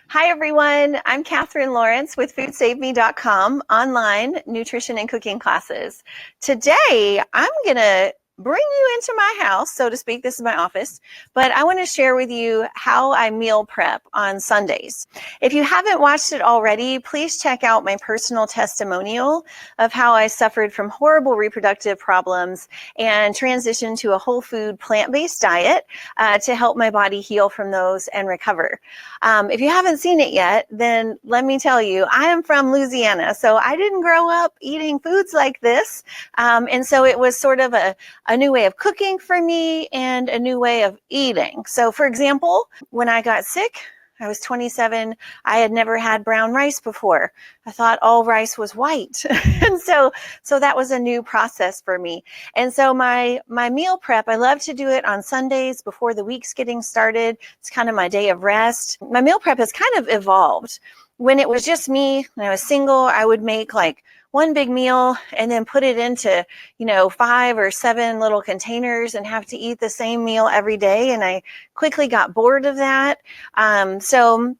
Hi, everyone. I'm Katherine Lawrence with FoodSaveMe.com online nutrition and cooking classes. Today, I'm going to bring you into my house, so to speak. This is my office, but I want to share with you how I meal prep on Sundays. If you haven't watched it already, please check out my personal testimonial of how I suffered from horrible reproductive problems and transitioned to a whole food plant-based diet to help my body heal from those and recover. If you haven't seen it yet, then let me tell you, I am from Louisiana, so I didn't grow up eating foods like this. And so it was sort of a new way of cooking for me and a new way of eating. So for example, when I got sick, I was 27. I had never had brown rice before. I thought all rice was white. And so that was a new process for me. And so my meal prep, I love to do it on Sundays before the week's getting started. It's kind of my day of rest. My meal prep has kind of evolved. When it was just me, when I was single, I would make like one big meal and then put it into, 5 or 7 little containers and have to eat the same meal every day. And I quickly got bored of that. So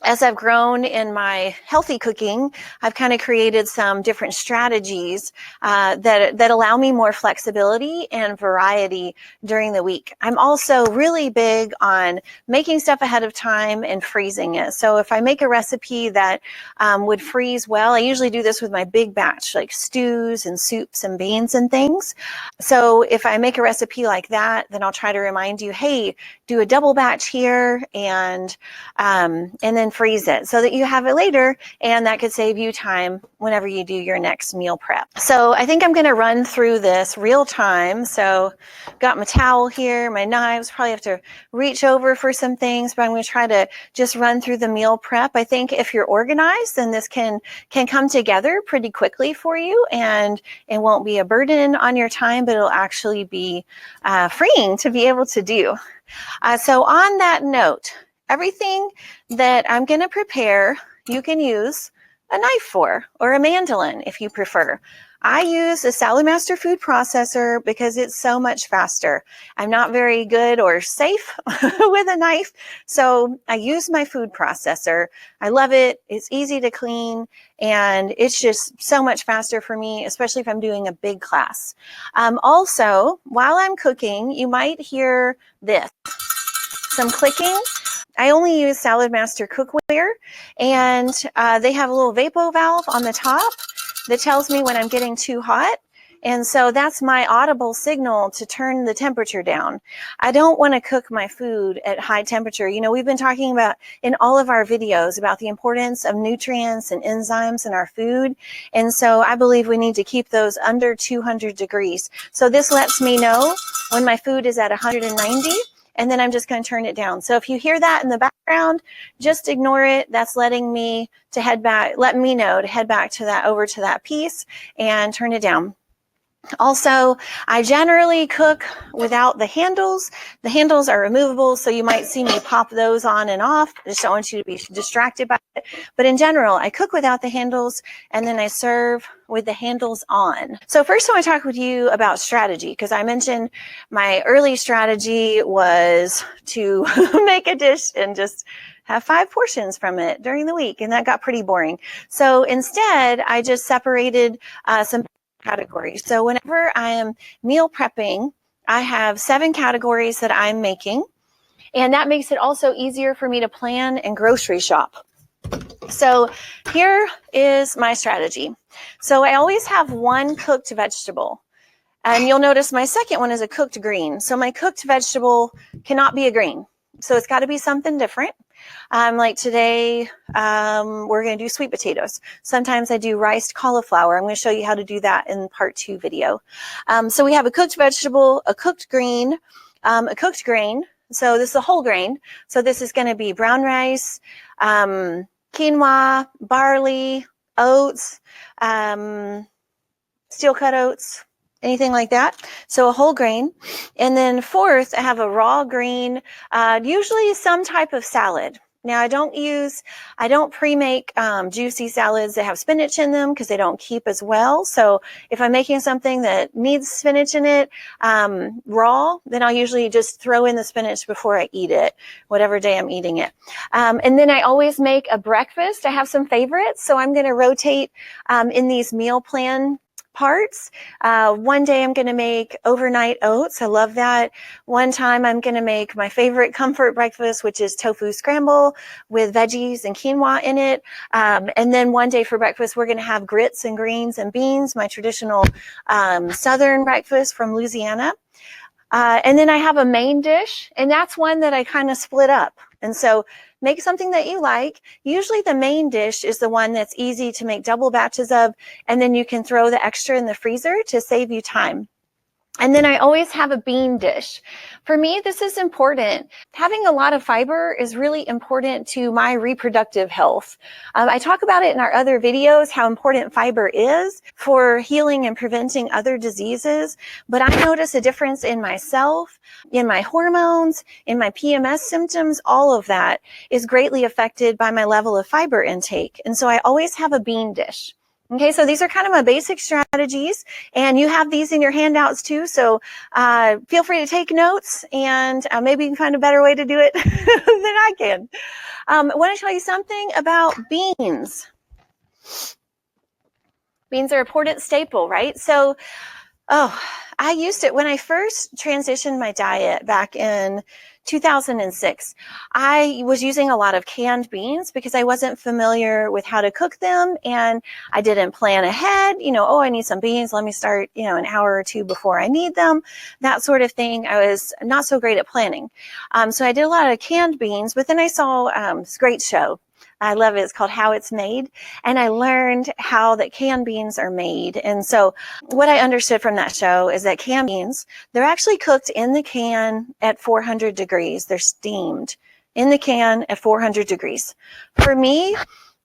as I've grown in my healthy cooking, I've kind of created some different strategies that allow me more flexibility and variety during the week. I'm also really big on making stuff ahead of time and freezing it. So if I make a recipe that would freeze well, I usually do this with my big batch, like stews and soups and beans and things. So if I make a recipe like that, then I'll try to remind you, hey, do a double batch here and then freeze it so that you have it later, and that could save you time whenever you do your next meal prep. So I think I'm going to run through this real time. So got my towel here, my knives, probably have to reach over for some things, but I'm going to try to just run through the meal prep. I think if you're organized, then this can come together pretty quickly for you, and it won't be a burden on your time, but it'll actually be freeing to be able to do. So on that note, everything that I'm going to prepare, you can use a knife for, or a mandolin if you prefer. I use a Saladmaster food processor because it's so much faster. I'm not very good or safe with a knife, so I use my food processor. I love it. It's easy to clean, and it's just so much faster for me, especially if I'm doing a big class. Also, while I'm cooking, you might hear this, some clicking. I only use Saladmaster Cookware, and they have a little vapor valve on the top that tells me when I'm getting too hot. And so that's my audible signal to turn the temperature down. I don't want to cook my food at high temperature. We've been talking about in all of our videos about the importance of nutrients and enzymes in our food. And so I believe we need to keep those under 200 degrees. So this lets me know when my food is at 190. And then I'm just going to turn it down. So if you hear that in the background, just ignore it. That's letting me to head back, let me know to head back to that, over to that piece and turn it down. Also, I generally cook without the handles. The handles are removable, so you might see me pop those on and off. I just don't want you to be distracted by it. But in general, I cook without the handles, and then I serve with the handles on. So first I want to talk with you about strategy, because I mentioned my early strategy was to make a dish and just have 5 portions from it during the week, and that got pretty boring. So instead, I just separated some categories. So whenever I am meal prepping, I have 7 categories that I'm making, and that makes it also easier for me to plan and grocery shop. So here is my strategy. So I always have 1 cooked vegetable, and you'll notice my second one is a cooked green. So my cooked vegetable cannot be a green. So it's got to be something different. Like today, we're going to do sweet potatoes. Sometimes I do riced cauliflower. I'm going to show you how to do that in part 2 video. So we have a cooked vegetable, a cooked green, a cooked grain. So this is a whole grain. So this is going to be brown rice, quinoa, barley, oats, steel cut oats, anything like that. So a whole grain. And then fourth, I have a raw green, usually some type of salad. Now, I don't pre-make juicy salads that have spinach in them because they don't keep as well. So if I'm making something that needs spinach in it raw, then I'll usually just throw in the spinach before I eat it, whatever day I'm eating it. And then I always make a breakfast. I have some favorites, so I'm going to rotate in these meal plan parts. One day I'm going to make overnight oats. I love that. One time I'm going to make my favorite comfort breakfast, which is tofu scramble with veggies and quinoa in it. And then one day for breakfast, we're going to have grits and greens and beans, my traditional Southern breakfast from Louisiana. And then I have a main dish, and that's one that I kind of split up. And so make something that you like. Usually the main dish is the one that's easy to make double batches of, and then you can throw the extra in the freezer to save you time. And then I always have a bean dish. For me, this is important. Having a lot of fiber is really important to my reproductive health. I talk about it in our other videos, how important fiber is for healing and preventing other diseases. But I notice a difference in myself, in my hormones, in my PMS symptoms. All of that is greatly affected by my level of fiber intake. And so I always have a bean dish. Okay, so these are kind of my basic strategies, and you have these in your handouts too, so feel free to take notes, and maybe you can find a better way to do it than I can. I want to tell you something about beans. Beans are an important staple, right? So, I used it when I first transitioned my diet back in 2006. I was using a lot of canned beans because I wasn't familiar with how to cook them, and I didn't plan ahead. I need some beans. Let me start, an hour or two before I need them, that sort of thing. I was not so great at planning. So I did a lot of canned beans, but then I saw this great show. I love it. It's called How It's Made. And I learned how that canned beans are made. And so what I understood from that show is that canned beans, they're actually cooked in the can at 400 degrees. They're steamed in the can at 400 degrees. For me,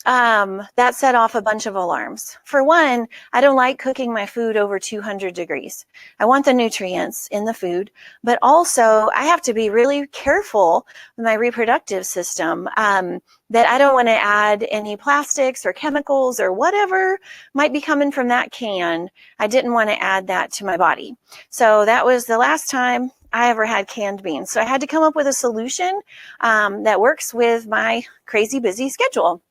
that set off a bunch of alarms. For one, I don't like cooking my food over 200 degrees. I want the nutrients in the food, but also I have to be really careful with my reproductive system, that I don't want to add any plastics or chemicals or whatever might be coming from that can. I didn't want to add that to my body. So that was the last time I ever had canned beans. So I had to come up with a solution that works with my crazy busy schedule.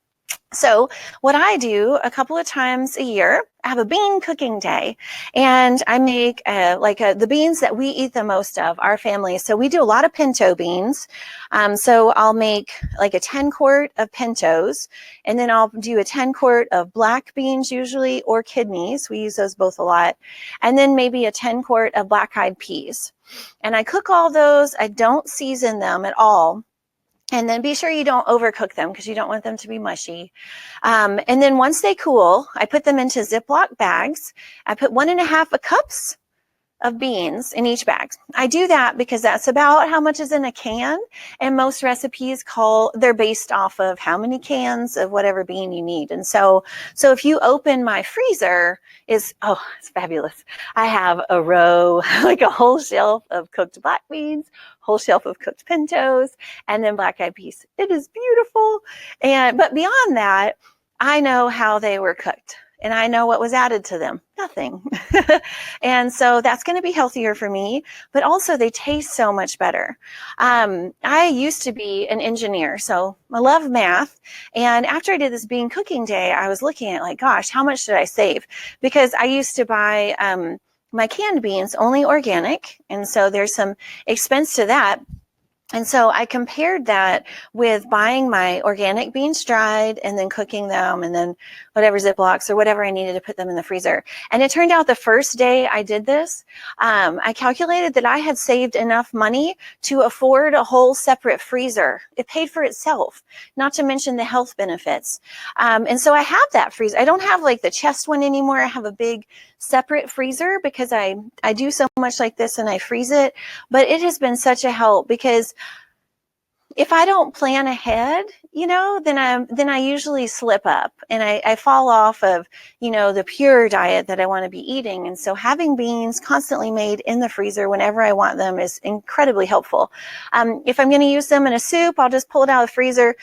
So what I do a couple of times a year, I have a bean cooking day, and I make the beans that we eat the most of, our family. So we do a lot of pinto beans. So I'll make like a 10 quart of pintos, and then I'll do a 10 quart of black beans usually, or kidneys. We use those both a lot. And then maybe a 10 quart of black-eyed peas. And I cook all those. I don't season them at all. And then be sure you don't overcook them because you don't want them to be mushy. And then once they cool, I put them into Ziploc bags. I put 1.5 cups of beans in each bag. I do that because that's about how much is in a can, and most recipes they're based off of how many cans of whatever bean you need. And so if you open my freezer, it's fabulous. I have a row, like a whole shelf of cooked black beans, whole shelf of cooked pintos, and then black-eyed peas. It is beautiful. But beyond that, I know how they were cooked, and I know what was added to them. Nothing. And so that's going to be healthier for me, but also they taste so much better. I used to be an engineer, so I love math. And after I did this bean cooking day, I was looking at gosh, how much did I save? Because I used to buy my canned beans only organic. And so there's some expense to that. And so I compared that with buying my organic beans dried and then cooking them, and then whatever Ziplocs or whatever I needed to put them in the freezer. And it turned out the first day I did this, I calculated that I had saved enough money to afford a whole separate freezer. It paid for itself, not to mention the health benefits. And so I have that freezer. I don't have the chest one anymore. I have a big separate freezer because I do so much like this and I freeze it. But it has been such a help because if I don't plan ahead, then I usually slip up and I fall off of, the pure diet that I want to be eating. And so having beans constantly made in the freezer whenever I want them is incredibly helpful. If I'm going to use them in a soup, I'll just pull it out of the freezer,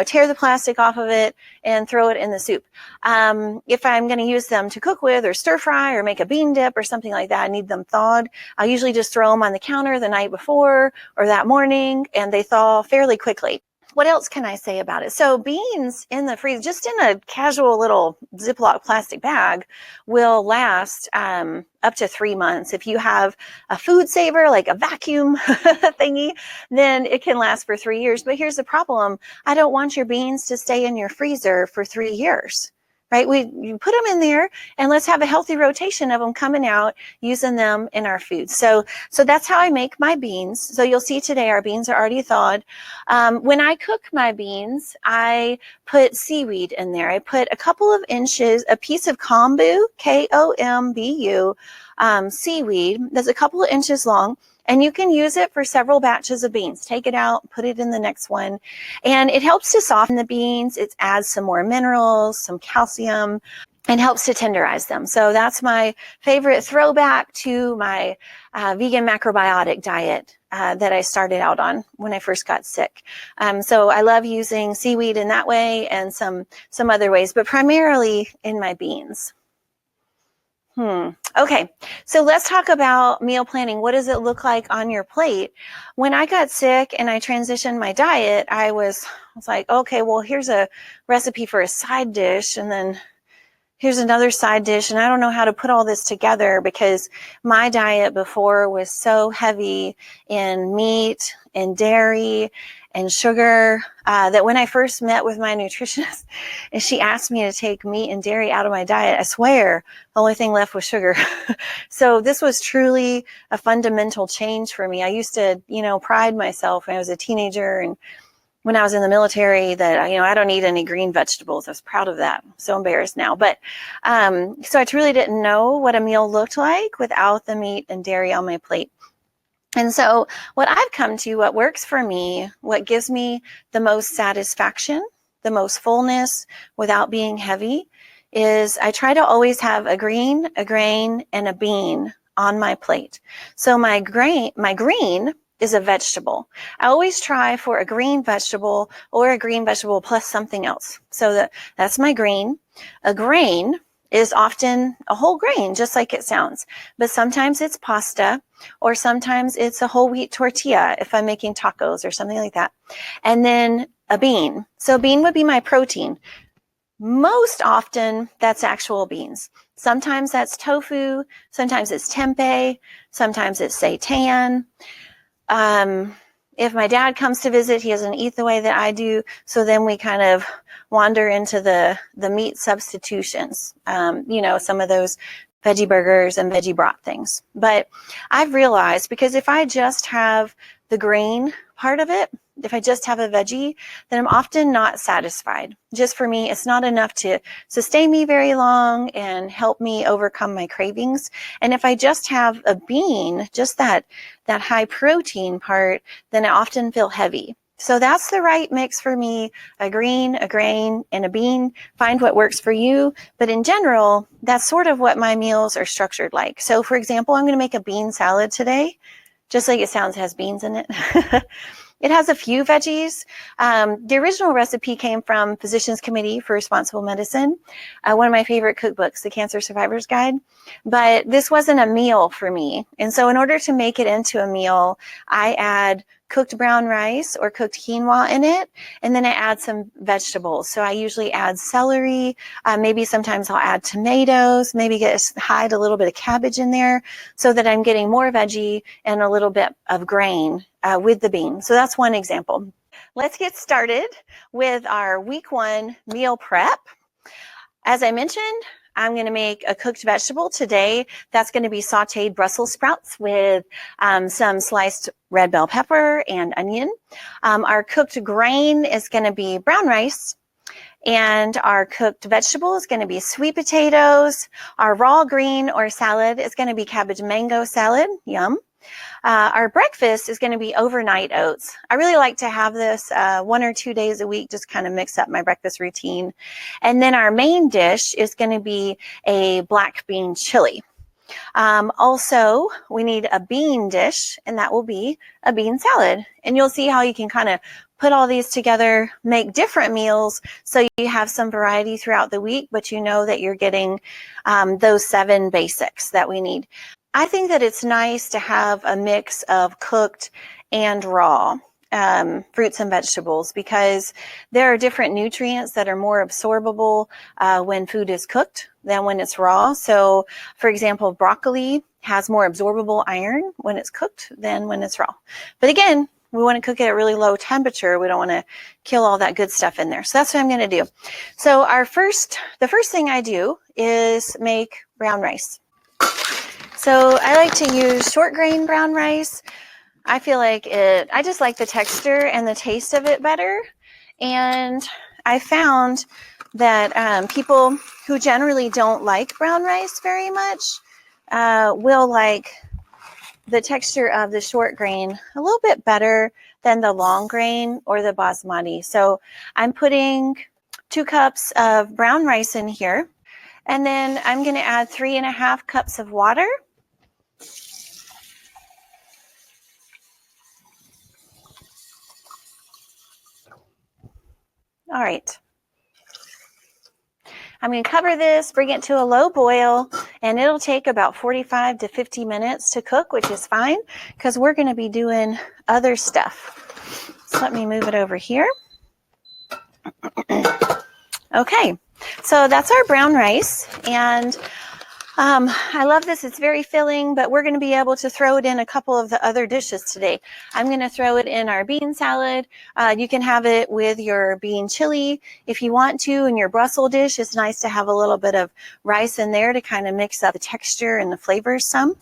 tear the plastic off of it and throw it in the soup. If I'm going to use them to cook with or stir fry or make a bean dip or something like that, I need them thawed. I'll usually just throw them on the counter the night before or that morning, and they thaw fairly quickly. What else can I say about it? So beans in the freezer, just in a casual little Ziploc plastic bag, will last up to 3 months. If you have a food saver, like a vacuum thingy, then it can last for 3 years. But here's the problem. I don't want your beans to stay in your freezer for 3 years. Right? You put them in there and let's have a healthy rotation of them coming out, using them in our food. So that's how I make my beans. So you'll see today our beans are already thawed. When I cook my beans, I put seaweed in there. I put a couple of inches, a piece of kombu, Kombu, seaweed that's a couple of inches long. And you can use it for several batches of beans. Take it out, put it in the next one. And it helps to soften the beans. It adds some more minerals, some calcium, and helps to tenderize them. So that's my favorite throwback to my vegan macrobiotic diet that I started out on when I first got sick. So I love using seaweed in that way and some other ways, but primarily in my beans. Okay, so let's talk about meal planning. What does it look like on your plate? When I got sick and I transitioned my diet, I was like, okay, well, here's a recipe for a side dish, and then here's another side dish, and I don't know how to put all this together because my diet before was so heavy in meat and dairy and sugar that when I first met with my nutritionist and she asked me to take meat and dairy out of my diet, I swear the only thing left was sugar. So this was truly a fundamental change for me. I used to, pride myself when I was a teenager and when I was in the military that, I don't eat any green vegetables. I was proud of that. I'm so embarrassed now. But so I truly didn't know what a meal looked like without the meat and dairy on my plate. And so what I've come to, what works for me, what gives me the most satisfaction, the most fullness without being heavy, is I try to always have a green, a grain, and a bean on my plate. So my green is a vegetable. I always try for a green vegetable or a green vegetable plus something else. So that's my green. A grain is often a whole grain, just like it sounds. But sometimes it's pasta, or sometimes it's a whole wheat tortilla if I'm making tacos or something like that. And then a bean. So a bean would be my protein. Most often, that's actual beans. Sometimes that's tofu. Sometimes it's tempeh. Sometimes it's seitan. If my dad comes to visit, he doesn't eat the way that I do. So then we kind of wander into the meat substitutions, some of those veggie burgers and veggie broth things. But I've realized, because if I just have the green part of it, if I just have a veggie, then I'm often not satisfied. Just for me, it's not enough to sustain me very long and help me overcome my cravings. And if I just have a bean, just that high protein part, then I often feel heavy. So that's the right mix for me: a green, a grain, and a bean. Find what works for you. But in general, that's sort of what my meals are structured like. So for example, I'm going to make a bean salad today. Just like it sounds, it has beans in it. It has a few veggies. The original recipe came from Physicians Committee for Responsible Medicine, one of my favorite cookbooks, The Cancer Survivor's Guide. But this wasn't a meal for me. And so in order to make it into a meal, I add cooked brown rice or cooked quinoa in it, and then I add some vegetables. So I usually add celery, maybe sometimes I'll add tomatoes, maybe hide a little bit of cabbage in there so that I'm getting more veggie and a little bit of grain with the bean. So that's one example. Let's get started with our week 1 meal prep. As I mentioned, I'm going to make a cooked vegetable today. That's going to be sauteed Brussels sprouts with some sliced red bell pepper and onion. Our cooked grain is going to be brown rice. And our cooked vegetable is going to be sweet potatoes. Our raw green or salad is going to be cabbage mango salad. Yum. Our breakfast is going to be overnight oats. I really like to have this 1 or 2 days a week, just kind of mix up my breakfast routine. And then our main dish is going to be a black bean chili. Also, we need a bean dish, and that will be a bean salad. And you'll see how you can kind of put all these together, make different meals so you have some variety throughout the week, but you know that you're getting those 7 basics that we need. I think that it's nice to have a mix of cooked and raw fruits and vegetables, because there are different nutrients that are more absorbable when food is cooked than when it's raw. So, for example, broccoli has more absorbable iron when it's cooked than when it's raw. But again, we want to cook it at really low temperature. We don't want to kill all that good stuff in there. So that's what I'm going to do. So the first thing I do is make brown rice. So I like to use short grain brown rice. I feel like I just like the texture and the taste of it better. And I found that people who generally don't like brown rice very much will like the texture of the short grain a little bit better than the long grain or the basmati. So I'm putting 2 cups of brown rice in here. And then I'm going to add 3.5 cups of water. All right. I'm going to cover this, bring it to a low boil, and it'll take about 45 to 50 minutes to cook, which is fine because we're going to be doing other stuff. So let me move it over here. Okay, so that's our brown rice, and I love this. It's very filling, but we're going to be able to throw it in a couple of the other dishes today. I'm going to throw it in our bean salad. You can have it with your bean chili if you want to. In your Brussels dish, it's nice to have a little bit of rice in there to kind of mix up the texture and the flavors some.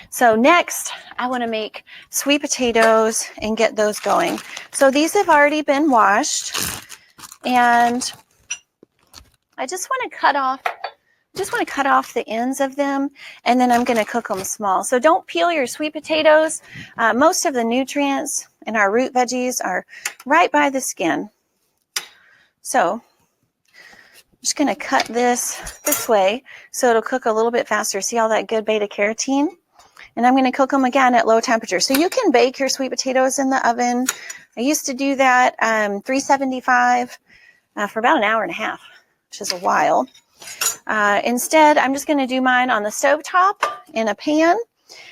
So next, I want to make sweet potatoes and get those going. So these have already been washed, and I just want to cut off the ends of them, and then I'm going to cook them small. So don't peel your sweet potatoes. Most of the nutrients in our root veggies are right by the skin. So I'm just going to cut this way so it'll cook a little bit faster. See all that good beta carotene? And I'm going to cook them again at low temperature. So you can bake your sweet potatoes in the oven. I used to do that 375 for about an hour and a half, which is a while. Instead, I'm just going to do mine on the stovetop in a pan.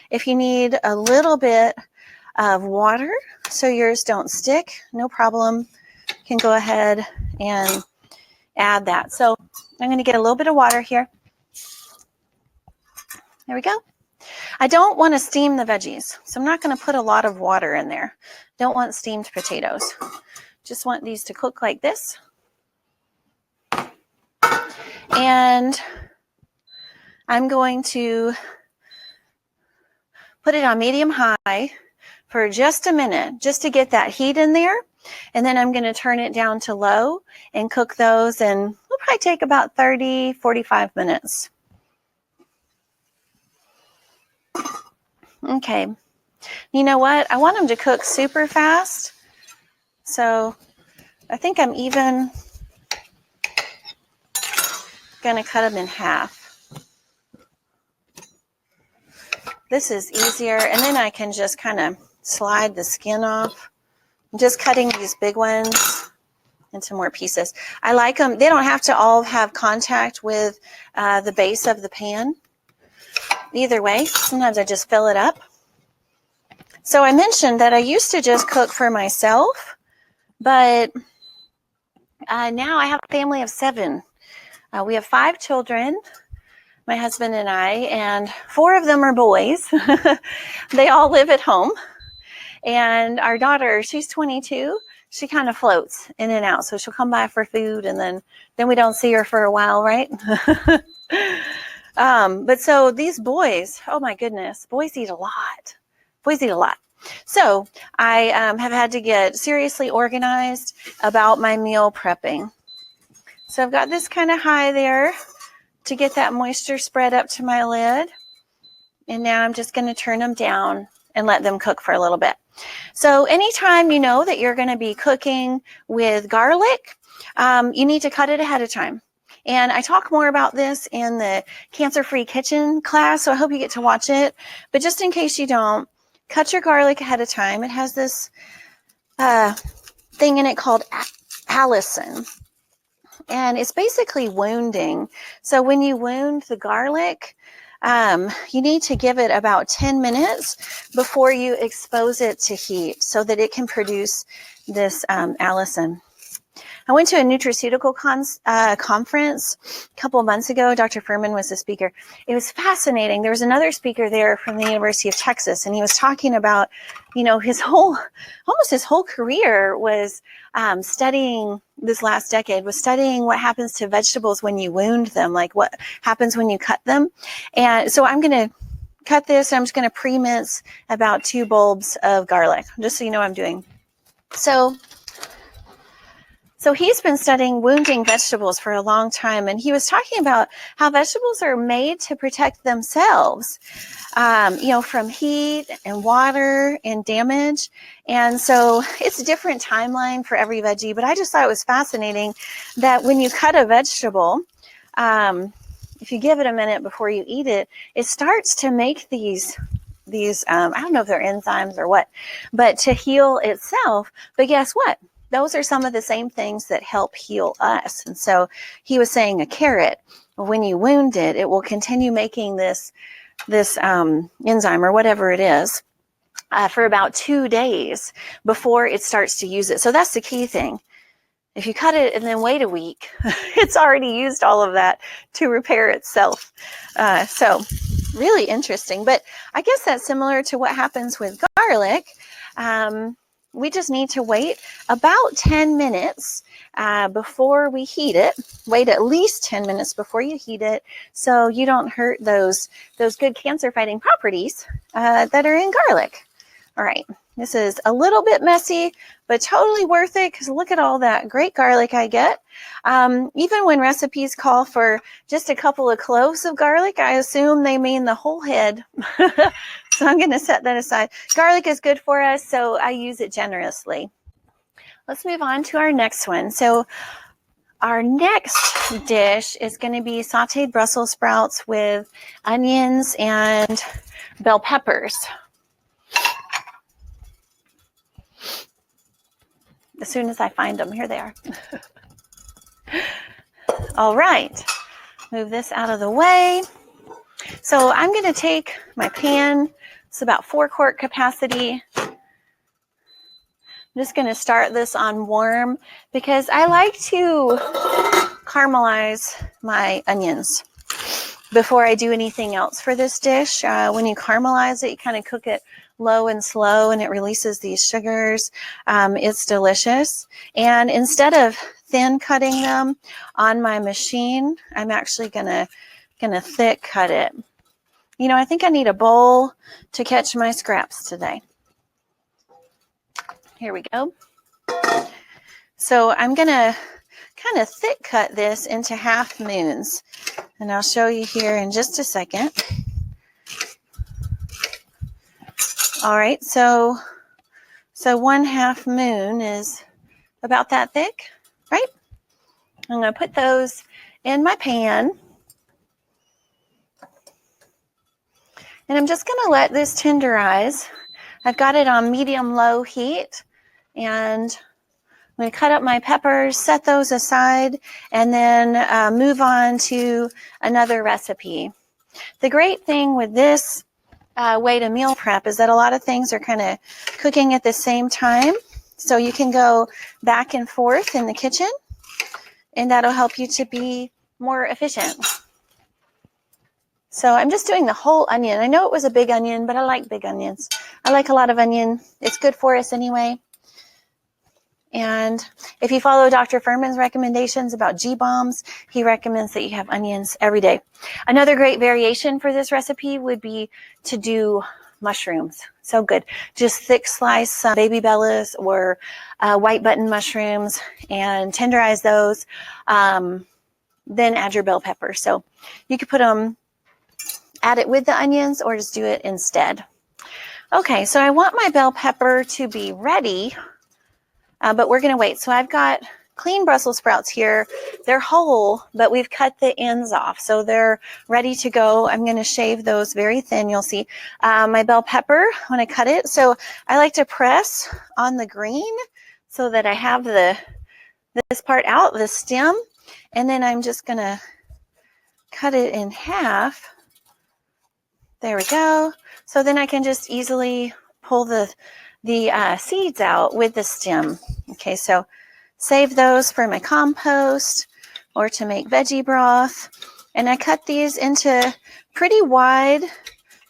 If you need a little bit of water so yours don't stick, no problem. You can go ahead and add that. So I'm going to get a little bit of water here. There we go. I don't want to steam the veggies, so I'm not going to put a lot of water in there. Don't want steamed potatoes. Just want these to cook like this. And I'm going to put it on medium high for just a minute, just to get that heat in there. And then I'm going to turn it down to low and cook those, and it'll probably take about 30, 45 minutes. Okay. You know what? I want them to cook super fast. So I think I'm even going to cut them in half. This is easier, and then I can just kind of slide the skin off. I'm just cutting these big ones into more pieces. I like them. They don't have to all have contact with the base of the pan. Either way, sometimes I just fill it up. So I mentioned that I used to just cook for myself, but now I have a family of 7. We have 5 children, my husband and I, and 4 of them are boys. They all live at home. And our daughter, she's 22. She kind of floats in and out. So she'll come by for food, and then we don't see her for a while, right? But so these boys, oh my goodness, boys eat a lot. Boys eat a lot. So I have had to get seriously organized about my meal prepping. So I've got this kind of high there to get that moisture spread up to my lid. And now I'm just going to turn them down and let them cook for a little bit. So anytime you know that you're going to be cooking with garlic, you need to cut it ahead of time. And I talk more about this in the Cancer-Free Kitchen class, so I hope you get to watch it. But just in case you don't, cut your garlic ahead of time. It has this thing in it called allicin. And it's basically wounding. So when you wound the garlic, you need to give it about 10 minutes before you expose it to heat so that it can produce this allicin. I went to a nutraceutical conference a couple of months ago. Dr. Furman was the speaker. It was fascinating. There was another speaker there from the University of Texas, and he was talking about, almost his whole career was studying this last decade, was studying what happens to vegetables when you wound them, like what happens when you cut them. And so I'm going to cut this. I'm just going to pre-mince about 2 bulbs of garlic, just so you know what I'm doing. So he's been studying wounding vegetables for a long time, and he was talking about how vegetables are made to protect themselves, from heat and water and damage. And so it's a different timeline for every veggie, but I just thought it was fascinating that when you cut a vegetable, if you give it a minute before you eat it, it starts to make these I don't know if they're enzymes or what, but to heal itself. But guess what? Those are some of the same things that help heal us. And so he was saying a carrot, when you wound it, it will continue making this enzyme or whatever it is for about 2 days before it starts to use it. So that's the key thing. If you cut it and then wait a week, it's already used all of that to repair itself. So really interesting. But I guess that's similar to what happens with garlic. We just need to wait about 10 minutes before we heat it. Wait at least 10 minutes before you heat it so you don't hurt those good cancer-fighting properties that are in garlic. All right, this is a little bit messy, but totally worth it because look at all that great garlic I get. Even when recipes call for just a couple of cloves of garlic, I assume they mean the whole head. So I'm going to set that aside. Garlic is good for us, so I use it generously. Let's move on to our next one. So our next dish is going to be sauteed Brussels sprouts with onions and bell peppers. As soon as I find them, here they are. All right, move this out of the way. So I'm going to take my pan. It's about 4-quart capacity. I'm just going to start this on warm because I like to caramelize my onions before I do anything else for this dish. When you caramelize it, you kind of cook it low and slow and it releases these sugars. It's delicious. And instead of thin cutting them on my machine, I'm actually gonna thick cut it. I think I need a bowl to catch my scraps today. Here we go. So I'm gonna kind of thick cut this into half moons, and I'll show you here in just a second. All right, so 1/2 moon is about that thick, right? I'm going to put those in my pan. And I'm just going to let this tenderize. I've got it on medium-low heat. And I'm going to cut up my peppers, set those aside, and then move on to another recipe. The great thing with this way to meal prep is that a lot of things are kind of cooking at the same time. So you can go back and forth in the kitchen, and that'll help you to be more efficient. So I'm just doing the whole onion. I know it was a big onion, but I like big onions. I like a lot of onion. It's good for us anyway. And if you follow Dr. Furman's recommendations about G-bombs, he recommends that you have onions every day. Another great variation for this recipe would be to do mushrooms. So good. Just thick slice baby bellas or white button mushrooms and tenderize those. Then add your bell peppers. So you could put them add it with the onions or just do it instead. Okay, so I want my bell pepper to be ready, but we're going to wait. So I've got clean Brussels sprouts here. They're whole, but we've cut the ends off, so they're ready to go. I'm going to shave those very thin. You'll see my bell pepper when I cut it. So I like to press on the green so that I have this part out, the stem, and then I'm just going to cut it in half. There we go. So then I can just easily pull the seeds out with the stem. Okay, so save those for my compost or to make veggie broth. And I cut these into pretty wide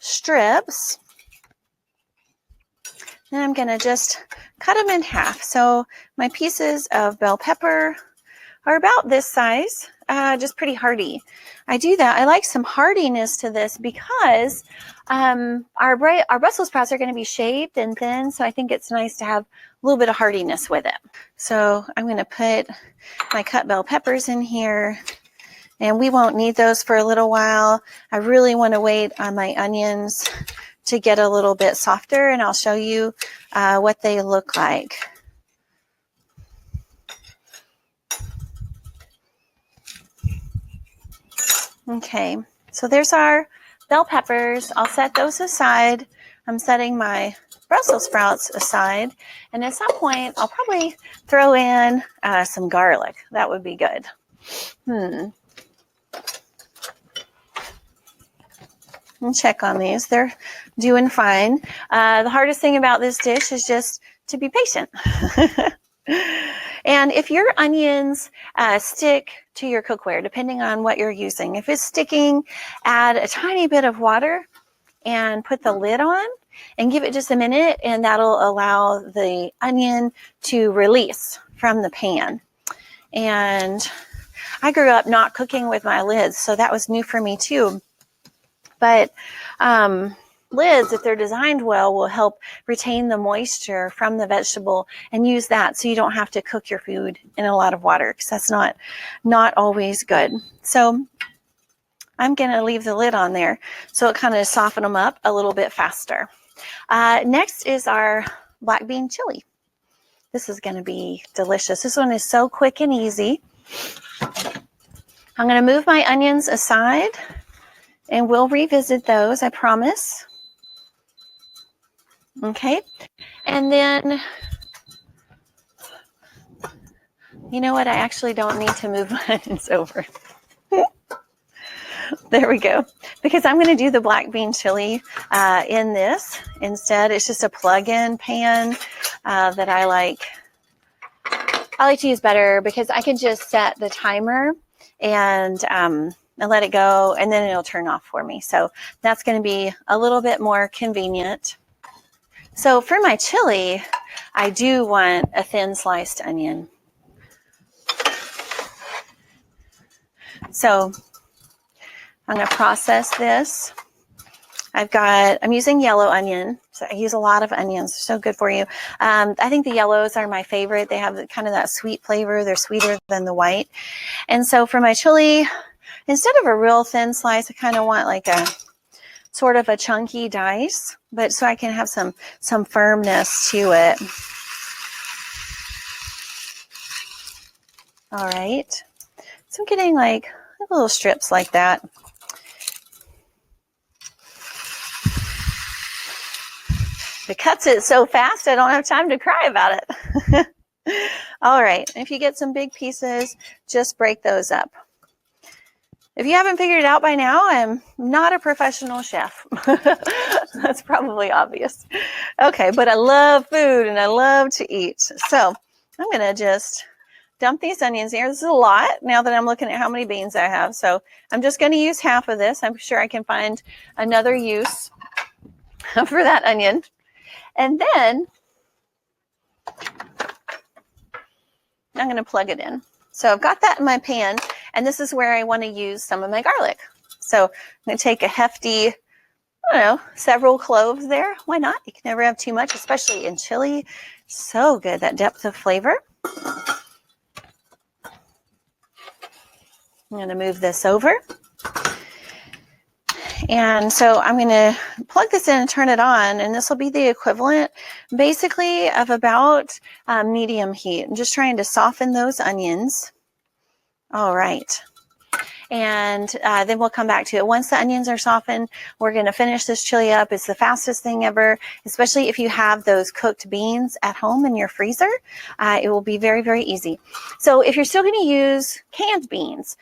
strips. Then I'm going to just cut them in half. So my pieces of bell pepper are about this size, just pretty hearty. I do that. I like some hardiness to this because our Brussels sprouts are going to be shaped and thin, so I think it's nice to have a little bit of hardiness with it. So I'm going to put my cut bell peppers in here, and we won't need those for a little while. I really want to wait on my onions to get a little bit softer, and I'll show you what they look like. Okay, so there's our bell peppers. I'll set those aside. I'm setting my Brussels sprouts aside. And at some point, I'll probably throw in some garlic. That would be good. I'll check on these. They're doing fine. The hardest thing about this dish is just to be patient. And if your onions stick to your cookware, depending on what you're using, if it's sticking, add a tiny bit of water and put the lid on and give it just a minute, and that'll allow the onion to release from the pan. And I grew up not cooking with my lids, so that was new for me too. But lids, if they're designed well, will help retain the moisture from the vegetable and use that so you don't have to cook your food in a lot of water, because that's not always good. So I'm going to leave the lid on there so it kind of soften them up a little bit faster. Next is our black bean chili. This is going to be delicious. This one is so quick and easy. I'm going to move my onions aside, and we'll revisit those, I promise. Okay, and then, you know what? I actually don't need to move my onions over. There we go. Because I'm going to do the black bean chili in this instead. It's just a plug-in pan that I like to use better, because I can just set the timer and let it go, and then it'll turn off for me. So that's going to be a little bit more convenient. So for my chili, I do want a thin sliced onion. So I'm going to process this. I'm using yellow onion. So I use a lot of onions. They're so good for you. I think the yellows are my favorite. They have kind of that sweet flavor. They're sweeter than the white. And so for my chili, instead of a real thin slice, I kind of want like a sort of a chunky dice, but so I can have some firmness to it. All right. So I'm getting like little strips like that. It cuts it so fast, I don't have time to cry about it. All right. If you get some big pieces, just break those up. If you haven't figured it out by now, I'm not a professional chef. That's probably obvious. Okay, but I love food and I love to eat. So I'm going to just dump these onions here. This is a lot now that I'm looking at how many beans I have. So I'm just going to use half of this. I'm sure I can find another use for that onion. And then I'm going to plug it in. So I've got that in my pan, and this is where I want to use some of my garlic. So I'm going to take a hefty, several cloves there. Why not? You can never have too much, especially in chili. So good, that depth of flavor. I'm going to move this over. And so I'm going to plug this in and turn it on, and this will be the equivalent basically of about medium heat. I'm just trying to soften those onions. All right. And then we'll come back to it. Once the onions are softened, we're going to finish this chili up. It's the fastest thing ever, especially if you have those cooked beans at home in your freezer. It will be very, very easy. So if you're still going to use canned beans,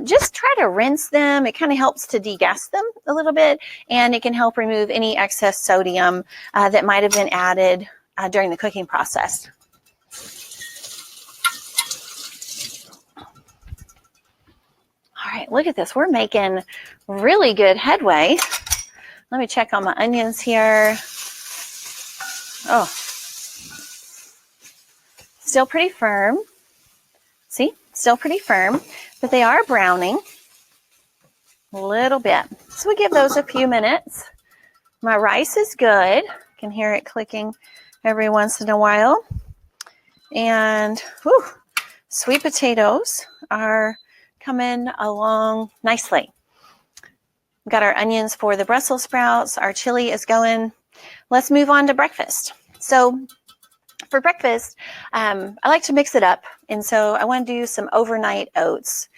just try to rinse them. It kind of helps to degas them a little bit, and it can help remove any excess sodium that might have been added during the cooking process. All right, look at this. We're making really good headway. Let me check on my onions here. Oh, still pretty firm. See, still pretty firm, but they are browning a little bit. So we give those a few minutes. My rice is good. I can hear it clicking every once in a while. And whew, sweet potatoes are coming along nicely. We've got our onions for the Brussels sprouts. Our chili is going. Let's move on to breakfast. So for breakfast, I like to mix it up. And so I want to do some overnight oats.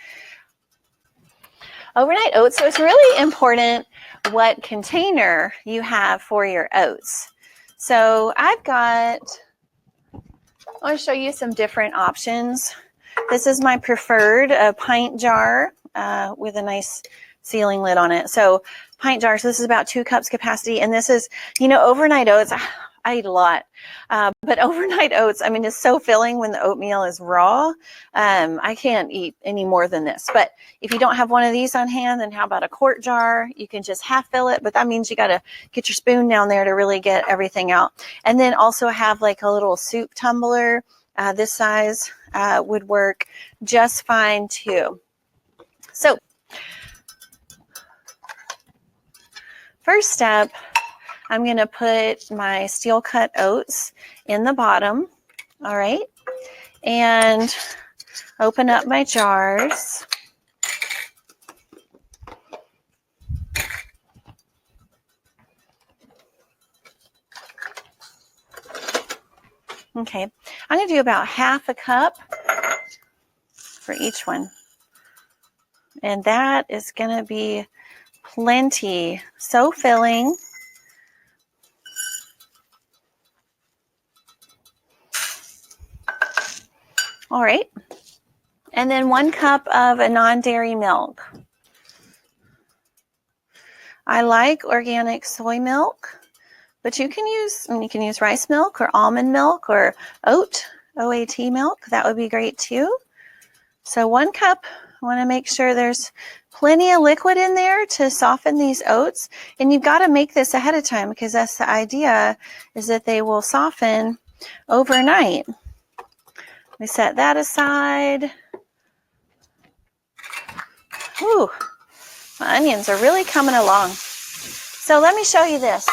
Overnight oats, so it's really important what container you have for your oats. So I want to show you some different options. This is my preferred, a pint jar with a nice sealing lid on it. So pint jar, so this is about 2 cups capacity. And this is, overnight oats. I eat a lot, but overnight oats, I mean, it's so filling when the oatmeal is raw. I can't eat any more than this. But if you don't have one of these on hand, then how about a quart jar? You can just half fill it, but that means you got to get your spoon down there to really get everything out. And then also have like a little soup tumbler. This size would work just fine too. So first step, I'm going to put my steel cut oats in the bottom. All right. And open up my jars. Okay, I'm going to do about half a cup for each one. And that is going to be plenty. So filling. All right. And then 1 cup of a non-dairy milk. I like organic soy milk. But you can use rice milk or almond milk or OAT milk. That would be great too. So 1 cup, I want to make sure there's plenty of liquid in there to soften these oats. And you've got to make this ahead of time because that's the idea, is that they will soften overnight. We set that aside. Ooh, my onions are really coming along. So let me show you this.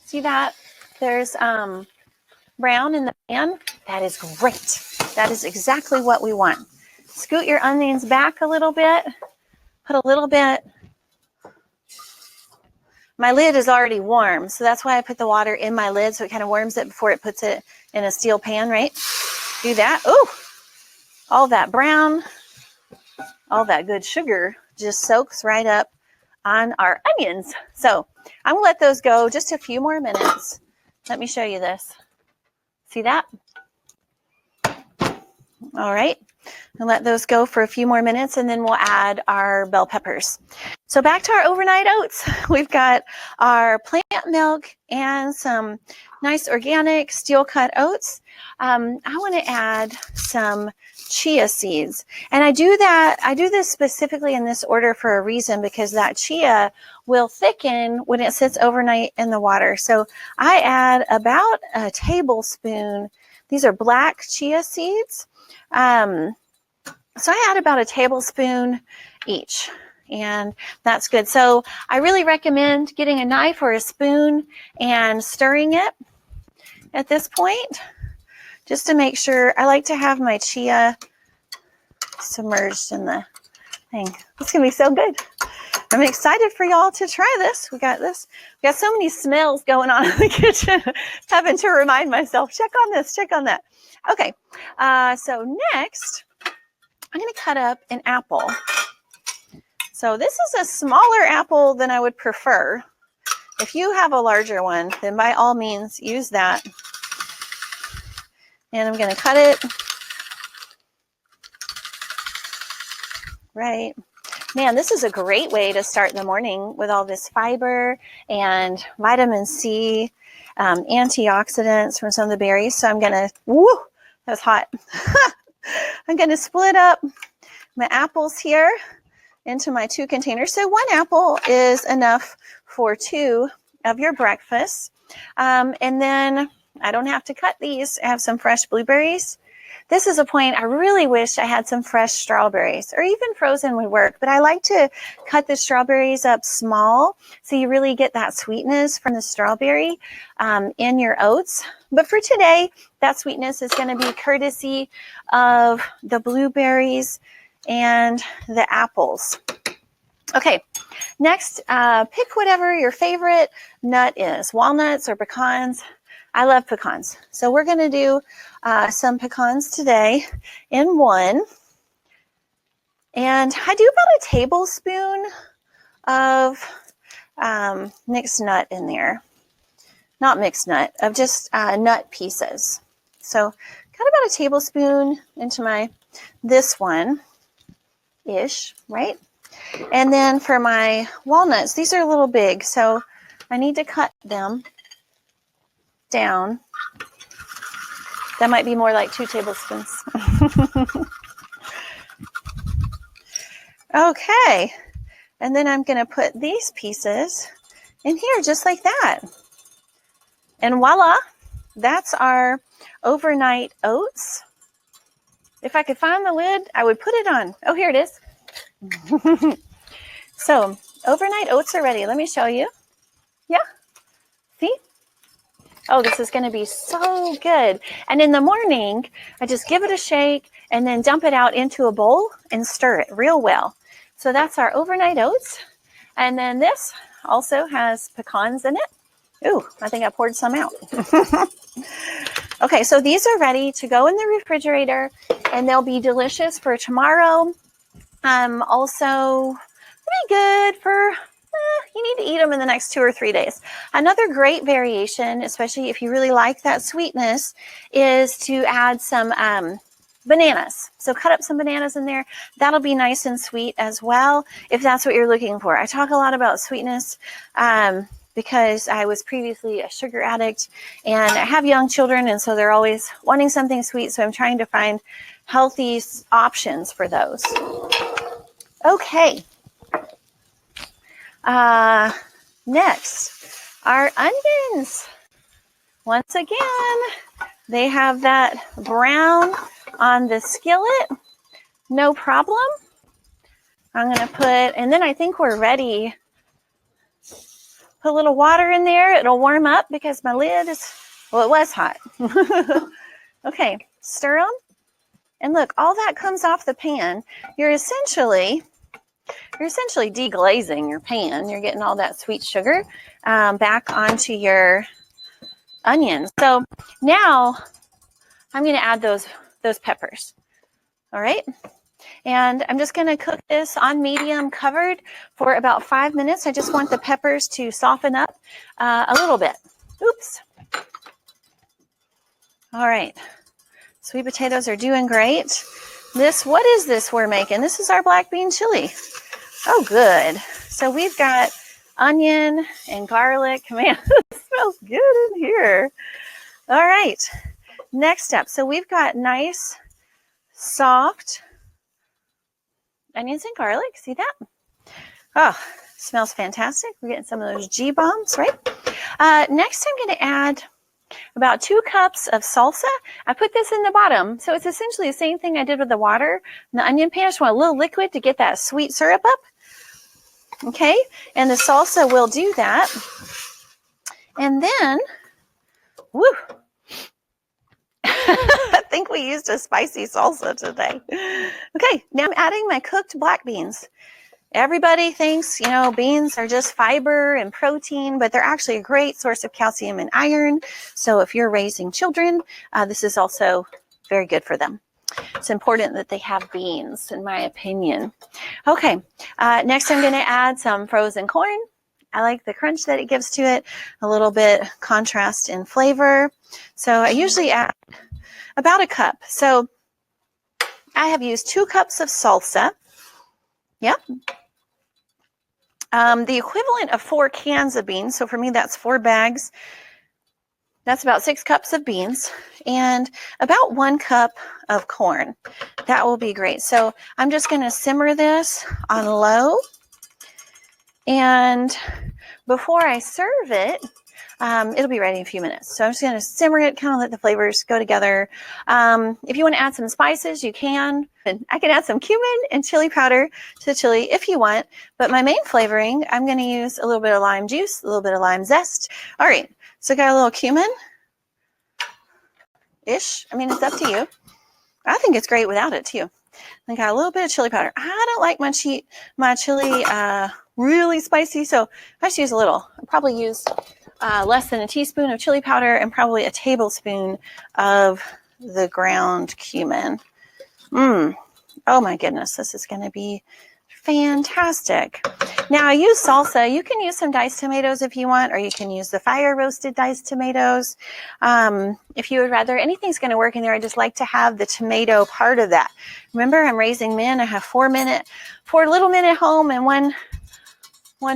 See that? There's brown in the pan. That is great. That is exactly what we want. Scoot your onions back a little bit. Put a little bit. My lid is already warm, so that's why I put the water in my lid so it kind of warms it before it puts it in a steel pan, right? Do that. Ooh, all that brown, all that good sugar just soaks right up on our onions. So I'm going to let those go just a few more minutes. Let me show you this. See that? All right. And let those go for a few more minutes, and then we'll add our bell peppers. So back to our overnight oats. We've got our plant milk and some nice organic steel cut oats. I want to add some chia seeds. And I do this specifically in this order for a reason, because that chia will thicken when it sits overnight in the water. So I add about a tablespoon. These are black chia seeds. So I add about a tablespoon each, and that's good. So I really recommend getting a knife or a spoon and stirring it at this point, just to make sure. I like to have my chia submerged in the Dang, it's going to be so good. I'm excited for y'all to try this. We got so many smells going on in the kitchen. Having to remind myself, check on this, check on that. Okay, so next, I'm going to cut up an apple. So this is a smaller apple than I would prefer. If you have a larger one, then by all means use that. And I'm going to cut it right. Man, this is a great way to start the morning with all this fiber and vitamin C, antioxidants from some of the berries. So I'm going to, woo, that's hot. I'm going to split up my apples here into my 2 containers. So 1 apple is enough for 2 of your breakfasts. And then I don't have to cut these. I have some fresh blueberries. This is a point I really wish I had some fresh strawberries, or even frozen would work, but I like to cut the strawberries up small so you really get that sweetness from the strawberry in your oats. But for today, that sweetness is going to be courtesy of the blueberries and the apples. Okay, next, pick whatever your favorite nut is, walnuts or pecans. I love pecans. So we're going to do some pecans today in one. And I do about a tablespoon of mixed nut in there. Not mixed nut, of just nut pieces. So got about a tablespoon into this one-ish, right? And then for my walnuts, these are a little big, so I need to cut them down. That might be more like 2 tablespoons. Okay, and then I'm going to put these pieces in here just like that. And voila, that's our overnight oats. If I could find the lid, I would put it on. Oh, here it is. So overnight oats are ready. Let me show you. Yeah, see? Oh, this is going to be so good. And in the morning, I just give it a shake and then dump it out into a bowl and stir it real well. So that's our overnight oats. And then this also has pecans in it. Ooh, I think I poured some out. Okay, so these are ready to go in the refrigerator and they'll be delicious for tomorrow. Also, pretty good for, you need to eat them in the next 2 or 3 days. Another great variation, especially if you really like that sweetness, is to add some bananas. So cut up some bananas in there. That'll be nice and sweet as well, if that's what you're looking for. I talk a lot about sweetness because I was previously a sugar addict and I have young children, and so they're always wanting something sweet. So I'm trying to find healthy options for those. Okay. Next, our onions. Once again, they have that brown on the skillet. No problem. I'm going to put, and then I think we're ready. Put a little water in there. It'll warm up because my lid is, well, it was hot. Okay, stir them. And look, all that comes off the pan. You're essentially deglazing your pan. You're getting all that sweet sugar back onto your onions. So now I'm going to add those peppers. All right. And I'm just going to cook this on medium covered for about 5 minutes. I just want the peppers to soften up a little bit. Oops. All right. Sweet potatoes are doing great. What is this we're making? This is our black bean chili. Oh, good. So we've got onion and garlic. Man, it smells good in here. All right. Next up. So we've got nice, soft onions and garlic. See that? Oh, smells fantastic. We're getting some of those G-bombs, right? Next, I'm going to add about 2 cups of salsa. I put this in the bottom. So it's essentially the same thing I did with the water and the onion pan. I just want a little liquid to get that sweet syrup up. Okay, and the salsa will do that. And then, woo, I think we used a spicy salsa today. Okay, now I'm adding my cooked black beans. Everybody thinks, you know, beans are just fiber and protein, but they're actually a great source of calcium and iron. So if you're raising children, this is also very good for them. It's important that they have beans, in my opinion. Okay, next I'm going to add some frozen corn. I like the crunch that it gives to it, a little bit contrast in flavor. So I usually add about a cup. So I have used 2 cups of salsa. Yep. The equivalent of 4 cans of beans. So for me, that's 4 bags. That's about 6 cups of beans and about 1 cup of corn. That will be great. So I'm just going to simmer this on low. And before I serve it, it'll be ready in a few minutes. So I'm just going to simmer it, kind of let the flavors go together. If you want to add some spices, you can. And I can add some cumin and chili powder to the chili if you want. But my main flavoring, I'm going to use a little bit of lime juice, a little bit of lime zest. All right, so I got a little cumin-ish. I mean, it's up to you. I think it's great without it too. I got a little bit of chili powder. I don't like my chili really spicy, so I just use a little. I probably use less than a teaspoon of chili powder and probably a tablespoon of the ground cumin. Oh my goodness, this is going to be fantastic. Now I use salsa. You can use some diced tomatoes if you want, or you can use the fire roasted diced tomatoes. If you would rather, anything's going to work in there. I just like to have the tomato part of that. Remember, I'm raising men. I have 4 little men at home and one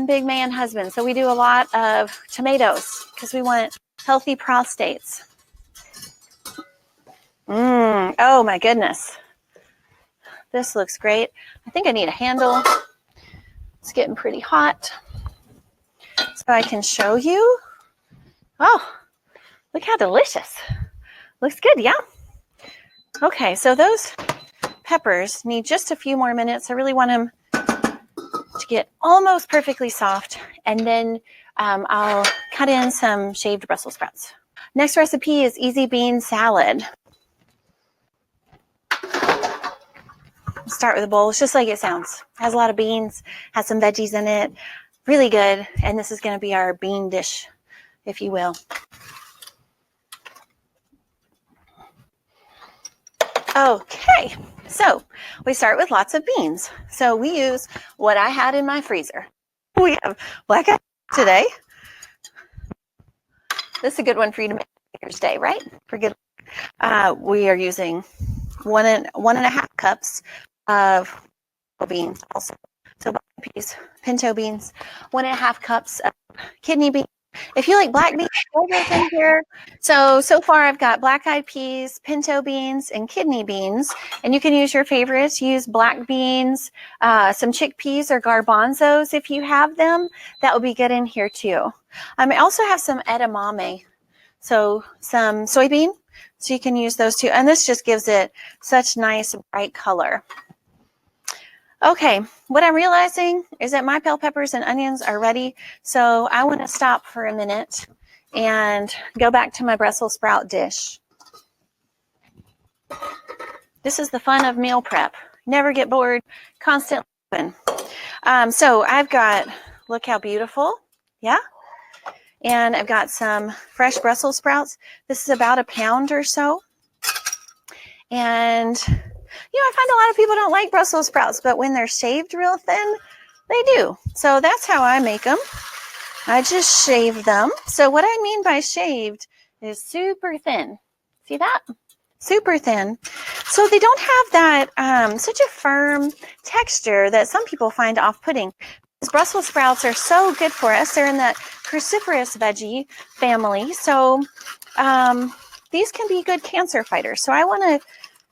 big man husband. So we do a lot of tomatoes because we want healthy prostates. Oh my goodness. This looks great. I think I need a handle. It's getting pretty hot. So I can show you. Oh, look how delicious. Looks good, yeah? Okay, so those peppers need just a few more minutes. I really want them to get almost perfectly soft. And then I'll cut in some shaved Brussels sprouts. Next recipe is easy bean salad. Start with a bowl. It's just like it sounds. Has a lot of beans, has some veggies in it. Really good. And this is going to be our bean dish, if you will. Okay, so we start with lots of beans. So we use what I had in my freezer. We have black eyed today. This is a good one for you to make Mother's Day, right? For good. We are using 1.5 cups of beans also. So black peas, pinto beans, 1.5 cups of kidney beans. If you like black beans, in here. So far I've got black-eyed peas, pinto beans, and kidney beans. And you can use your favorites. Use black beans, some chickpeas or garbanzos if you have them. That will be good in here too. I also have some edamame, so some soybean. So you can use those too. And this just gives it such nice bright color. Okay, what I'm realizing is that my bell peppers and onions are ready. So I want to stop for a minute and go back to my Brussels sprout dish. This is the fun of meal prep. Never get bored, constantly open. So I've got, look how beautiful, yeah? And I've got some fresh Brussels sprouts. This is about 1 pound or so. And, you know, I find a lot of people don't like Brussels sprouts, but when they're shaved real thin, they do. So that's how I make them. I just shave them. So what I mean by shaved is super thin. See that? Super thin. So they don't have that, such a firm texture that some people find off-putting. Brussels sprouts are so good for us. They're in that cruciferous veggie family. So these can be good cancer fighters. So I want to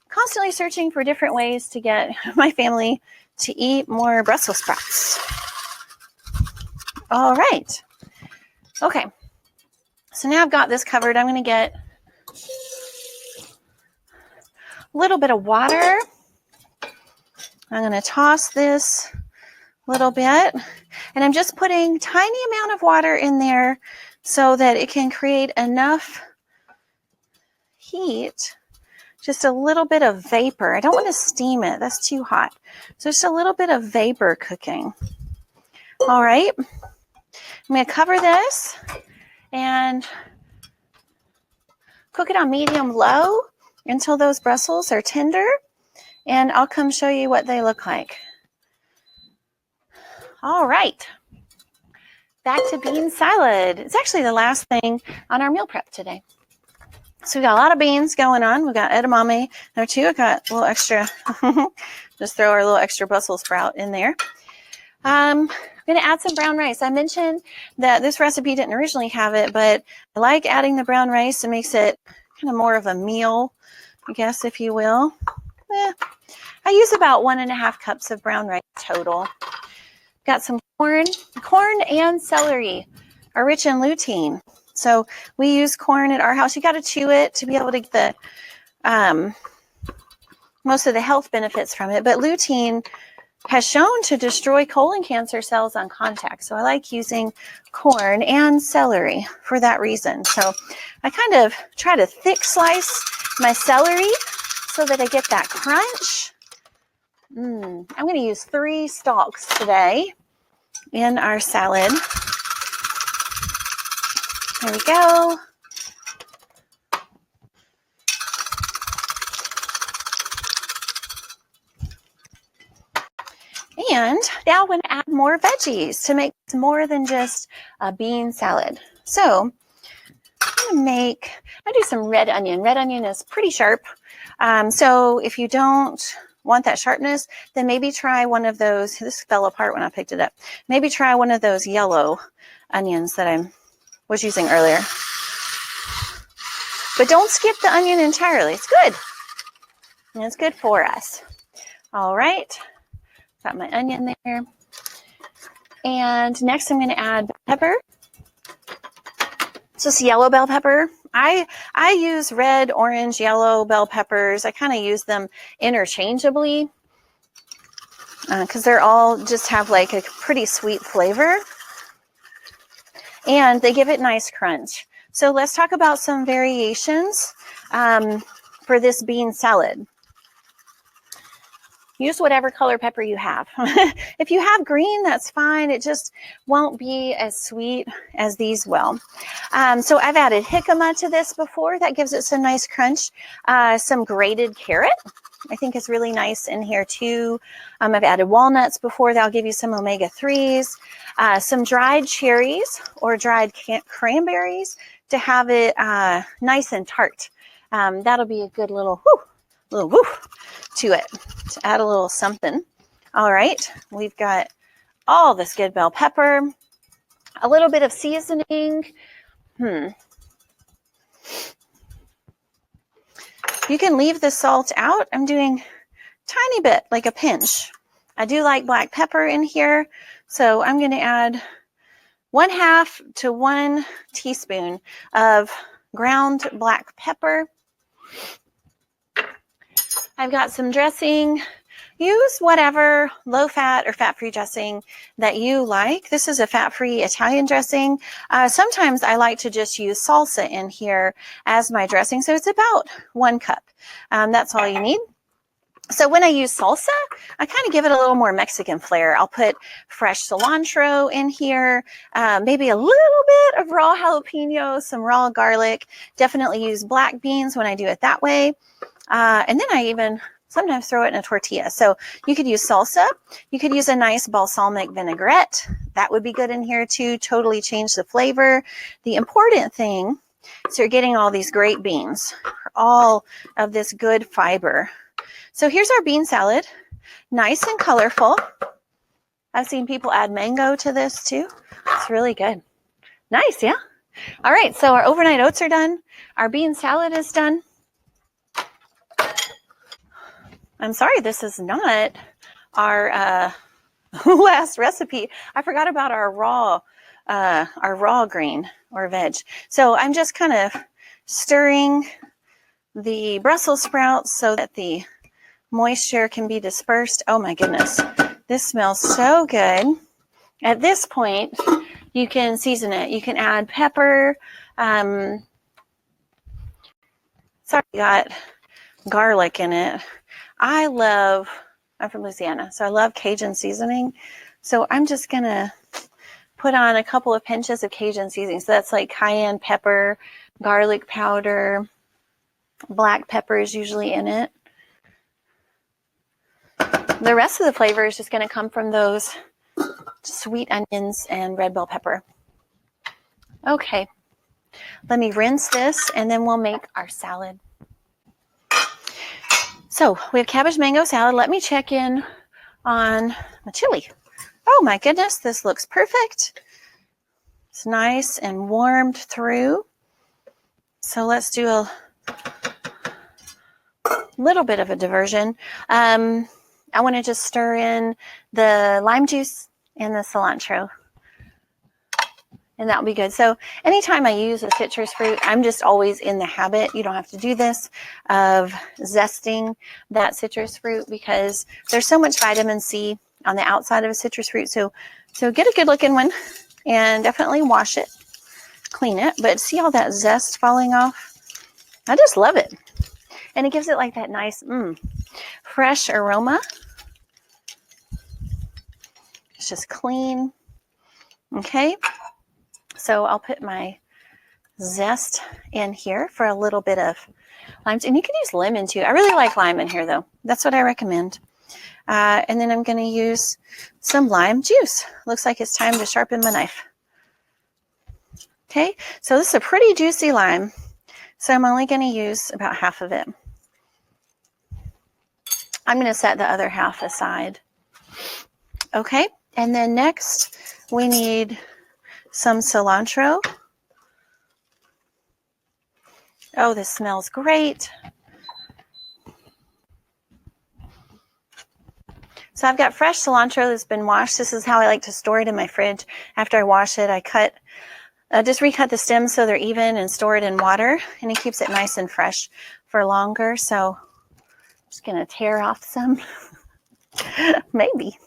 constantly searching for different ways to get my family to eat more Brussels sprouts. All right. Okay. So now I've got this covered. I'm going to get a little bit of water. I'm going to toss this a little bit. And I'm just putting tiny amount of water in there so that it can create enough heat just a little bit of vapor. I don't want to steam it. That's too hot. So just a little bit of vapor cooking. All right. I'm going to cover this and cook it on medium low until those Brussels are tender. And I'll come show you what they look like. All right. Back to bean salad. It's actually the last thing on our meal prep today. So we got a lot of beans going on. We got edamame there too. I got a little extra, just throw our little extra Brussels sprout in there. I'm going to add some brown rice. I mentioned that this recipe didn't originally have it, but I like adding the brown rice. It makes it kind of more of a meal, I guess, if you will. I use about 1.5 cups of brown rice total. Got some corn. Corn and celery are rich in lutein. So we use corn at our house. You got to chew it to be able to get the most of the health benefits from it. But lutein has shown to destroy colon cancer cells on contact. So I like using corn and celery for that reason. So I kind of try to thick slice my celery so that I get that crunch. I'm going to use 3 stalks today in our salad. There we go. And now I'm going to add more veggies to make more than just a bean salad. So I'm going to do some red onion. Red onion is pretty sharp. So if you don't want that sharpness, then maybe try one of those. This fell apart when I picked it up. Maybe try one of those yellow onions that I was using earlier. But don't skip the onion entirely. It's good. And it's good for us. All right. Got my onion there. And next I'm going to add bell pepper. It's just yellow bell pepper. I use red, orange, yellow bell peppers. I kind of use them interchangeably because they're all just have like a pretty sweet flavor. And they give it nice crunch. So let's talk about some variations for this bean salad. Use whatever color pepper you have. If you have green, that's fine. It just won't be as sweet as these will. So I've added jicama to this before. That gives it some nice crunch. Some grated carrot, I think is really nice in here too. I've added walnuts before. That'll give you some omega-3s. Some dried cherries or dried cranberries to have it nice and tart. That'll be a good little woo to it, to add a little something. All right, we've got all this good bell pepper, a little bit of seasoning. You can leave the salt out. I'm doing tiny bit, like a pinch. I do like black pepper in here, so I'm going to add 1/2 to 1 teaspoon of ground black pepper. I've got some dressing. Use whatever low-fat or fat-free dressing that you like. This is a fat-free Italian dressing. Sometimes I like to just use salsa in here as my dressing. So it's about 1 cup. That's all you need. So when I use salsa, I kind of give it a little more Mexican flair. I'll put fresh cilantro in here, maybe a little bit of raw jalapeno, some raw garlic. Definitely use black beans when I do it that way. And then I even sometimes throw it in a tortilla. So you could use salsa. You could use a nice balsamic vinaigrette. That would be good in here too. Totally change the flavor. The important thing is you're getting all these great beans, all of this good fiber. So here's our bean salad. Nice and colorful. I've seen people add mango to this too. It's really good. Nice, yeah? All right, so our overnight oats are done. Our bean salad is done. I'm sorry, this is not our last recipe. I forgot about our raw green or veg. So I'm just kind of stirring the Brussels sprouts so that the moisture can be dispersed. Oh my goodness, this smells so good. At this point, you can season it. You can add pepper. Sorry, got garlic in it. I'm from Louisiana, so I love Cajun seasoning. So I'm just going to put on a couple of pinches of Cajun seasoning. So that's like cayenne pepper, garlic powder, black pepper is usually in it. The rest of the flavor is just going to come from those sweet onions and red bell pepper. Okay, let me rinse this and then we'll make our salad. So we have cabbage mango salad. Let me check in on my chili. Oh my goodness, this looks perfect. It's nice and warmed through. So let's do a little bit of a diversion. I want to just stir in the lime juice and the cilantro. And that'll be good. So anytime I use a citrus fruit, I'm just always in the habit, you don't have to do this, of zesting that citrus fruit because there's so much vitamin C on the outside of a citrus fruit. So get a good looking one and definitely wash it, clean it. But see all that zest falling off? I just love it. And it gives it like that nice, fresh aroma. It's just clean. Okay. So I'll put my zest in here for a little bit of lime. And you can use lemon too. I really like lime in here though. That's what I recommend. And then I'm going to use some lime juice. Looks like it's time to sharpen my knife. Okay, so this is a pretty juicy lime. So I'm only going to use about half of it. I'm going to set the other half aside. Okay, and then next we need some cilantro. Oh, this smells great. So I've got fresh cilantro that's been washed. This is how I like to store it in my fridge. After I wash it, I just recut the stems so they're even and store it in water, and it keeps it nice and fresh for longer. So I'm just going to tear off some. Maybe.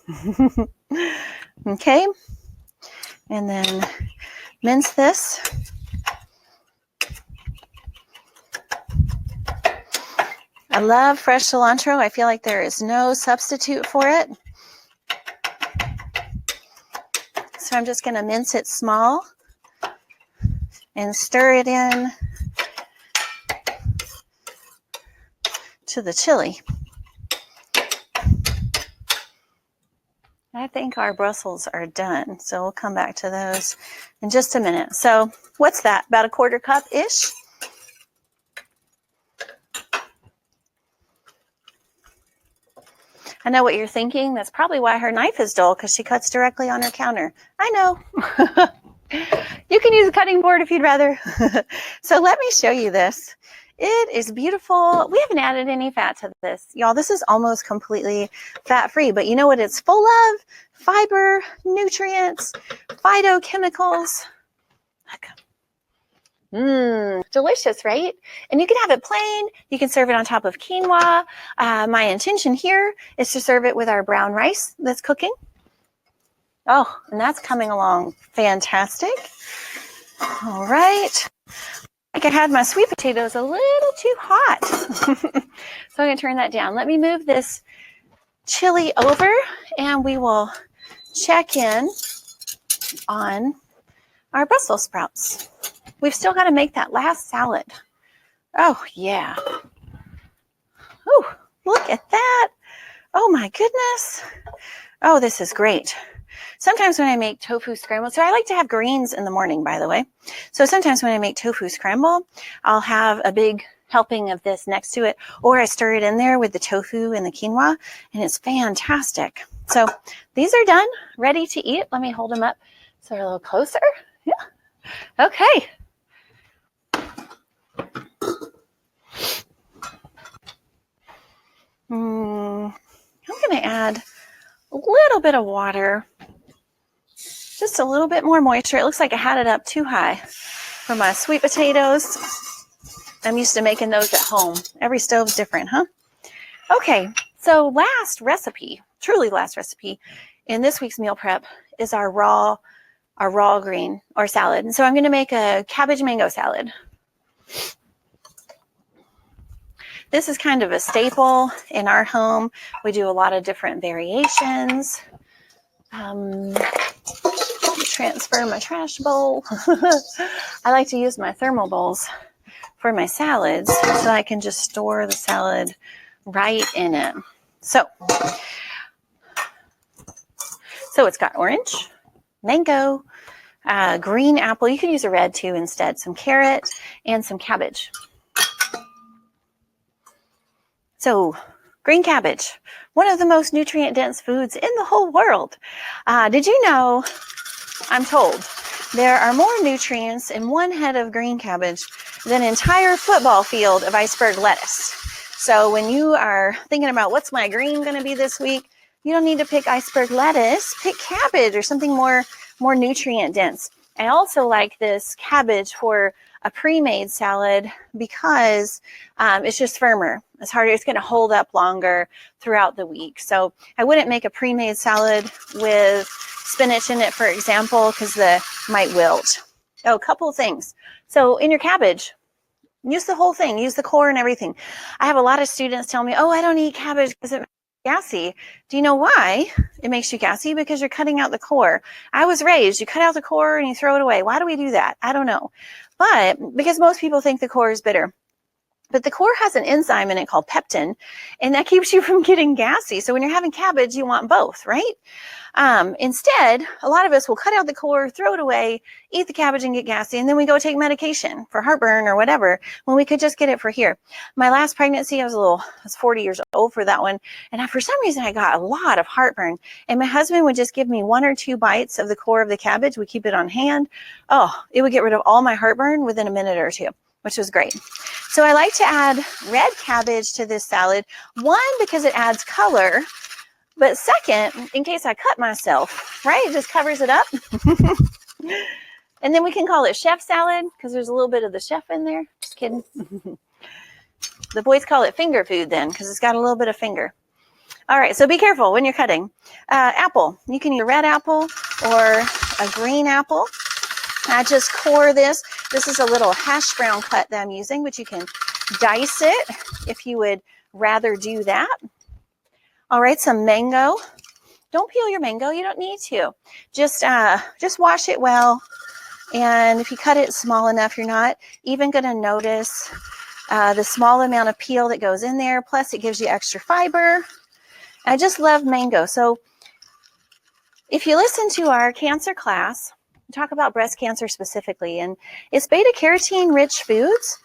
Okay. And then mince this. I love fresh cilantro. I feel like there is no substitute for it. So I'm just going to mince it small and stir it in to the chili. I think our Brussels are done, so we'll come back to those in just a minute. So what's that? About a quarter cup-ish? I know what you're thinking. That's probably why her knife is dull, because she cuts directly on her counter. I know. You can use a cutting board if you'd rather. So let me show you this. It is beautiful. We haven't added any fat to this. Y'all, this is almost completely fat-free, but you know what it's full of? Fiber, nutrients, phytochemicals. Delicious, right? And you can have it plain. You can serve it on top of quinoa. My intention here is to serve it with our brown rice that's cooking. Oh, and that's coming along fantastic. All right. Like I had my sweet potatoes a little too hot. So I'm going to turn that down. Let me move this chili over and we will check in on our Brussels sprouts. We've still got to make that last salad. Oh, yeah. Oh, look at that. Oh, my goodness. Oh, this is great. Sometimes when I make tofu scramble, so I like to have greens in the morning, by the way. So sometimes when I make tofu scramble, I'll have a big helping of this next to it, or I stir it in there with the tofu and the quinoa, and it's fantastic. So these are done, ready to eat. Let me hold them up so they're a little closer. Yeah. Okay. I'm going to add a little bit of water, just a little bit more moisture. It looks like I had it up too high for my sweet potatoes. I'm used to making those at home. Every stove's different, huh? Okay, so last recipe, truly last recipe in this week's meal prep is our raw green or salad. And so I'm going to make a cabbage mango salad. This is kind of a staple in our home. We do a lot of different variations. Transfer my trash bowl. I like to use my thermal bowls for my salads so I can just store the salad right in it. So it's got orange, mango, green apple. You can use a red too instead. Some carrot and some cabbage. So green cabbage, one of the most nutrient-dense foods in the whole world. Did you know, I'm told, there are more nutrients in one head of green cabbage than an entire football field of iceberg lettuce. So when you are thinking about what's my green going to be this week, you don't need to pick iceberg lettuce, pick cabbage or something more nutrient dense. I also like this cabbage for a pre-made salad because it's just firmer. It's harder. It's going to hold up longer throughout the week. So I wouldn't make a pre-made salad with spinach in it, for example, because the might wilt. Oh, a couple of things. So in your cabbage, use the whole thing. Use the core and everything. I have a lot of students tell me, oh, I don't eat cabbage because it makes me gassy. Do you know why it makes you gassy? Because you're cutting out the core. I was raised, you cut out the core and you throw it away. Why do we do that? I don't know. But because most people think the core is bitter. But the core has an enzyme in it called peptin, and that keeps you from getting gassy. So when you're having cabbage, you want both, right? Instead, a lot of us will cut out the core, throw it away, eat the cabbage and get gassy, and then we go take medication for heartburn or whatever when we could just get it for here. My last pregnancy, I was 40 years old for that one, and for some reason I got a lot of heartburn, and my husband would just give me 1 or 2 bites of the core of the cabbage. We keep it on hand. Oh, it would get rid of all my heartburn within a minute or two, which was great. So I like to add red cabbage to this salad. One, because it adds color, but second, in case I cut myself, right? It just covers it up. And then we can call it chef salad because there's a little bit of the chef in there. Just kidding. The boys call it finger food then because it's got a little bit of finger. All right, so be careful when you're cutting. Apple, you can use a red apple or a green apple. I just core this. This is a little hash brown cut that I'm using, but you can dice it if you would rather do that. All right, some mango. Don't peel your mango. You don't need to. Just wash it well. And if you cut it small enough, you're not even going to notice the small amount of peel that goes in there. Plus, it gives you extra fiber. I just love mango. So if you listen to our cancer class, talk about breast cancer specifically, and it's beta carotene rich foods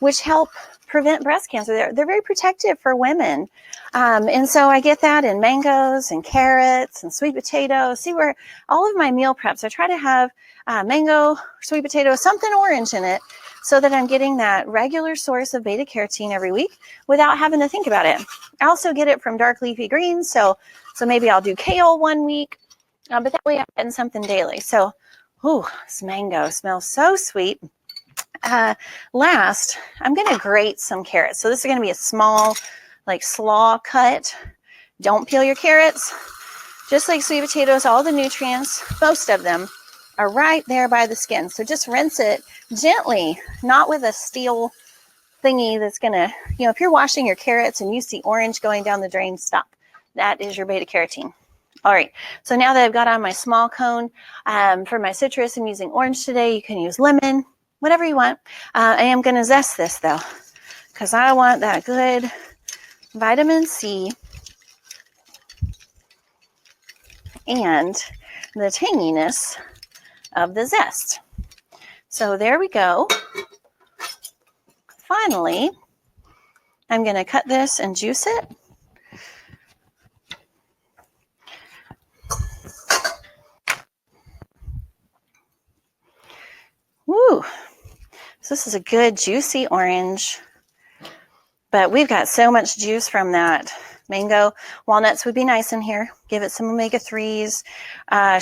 which help prevent breast cancer. They're very protective for women, and so I get that in mangoes and carrots and sweet potatoes. See, where all of my meal preps, I try to have mango, sweet potato, something orange in it, so that I'm getting that regular source of beta carotene every week without having to think about it. I also get it from dark leafy greens, so maybe I'll do kale one week, but that way I'm getting something daily. So ooh, this mango smells so sweet. Last, I'm going to grate some carrots. So this is going to be a small, like slaw cut. Don't peel your carrots. Just like sweet potatoes, all the nutrients, most of them, are right there by the skin. So just rinse it gently, not with a steel thingy that's going to, if you're washing your carrots and you see orange going down the drain, stop. That is your beta carotene. All right, so now that I've got on my small cone, for my citrus, I'm using orange today. You can use lemon, whatever you want. I am going to zest this, though, because I want that good vitamin C and the tanginess of the zest. So there we go. Finally, I'm going to cut this and juice it. Woo! So this is a good juicy orange, but we've got so much juice from that mango. Walnuts would be nice in here. Give it some omega-3s.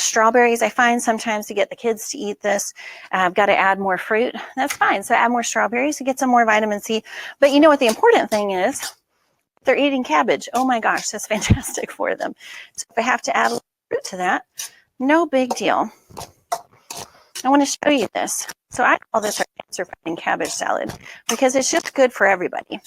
Strawberries, I find sometimes to get the kids to eat this, I've got to add more fruit. That's fine. So add more strawberries to get some more vitamin C. But you know what the important thing is? They're eating cabbage. Oh my gosh, that's fantastic for them. So if I have to add a little fruit to that, no big deal. I want to show you this. So I call this our cancer-fighting cabbage salad because it's just good for everybody.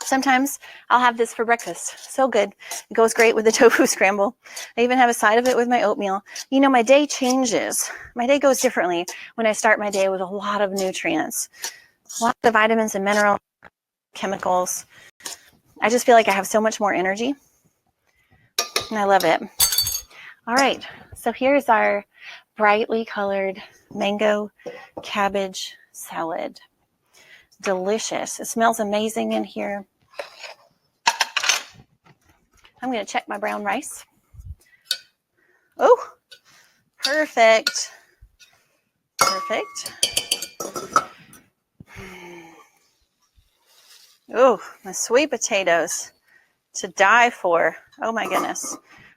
Sometimes I'll have this for breakfast. So good. It goes great with the tofu scramble. I even have a side of it with my oatmeal. You know, my day changes. My day goes differently when I start my day with a lot of nutrients, lots of vitamins and minerals, chemicals. I just feel like I have so much more energy, and I love it. All right, so here's our brightly colored mango cabbage salad. Delicious. It smells amazing in here. I'm going to check my brown rice. Oh, perfect. Perfect. Oh, my sweet potatoes to die for. Oh my goodness.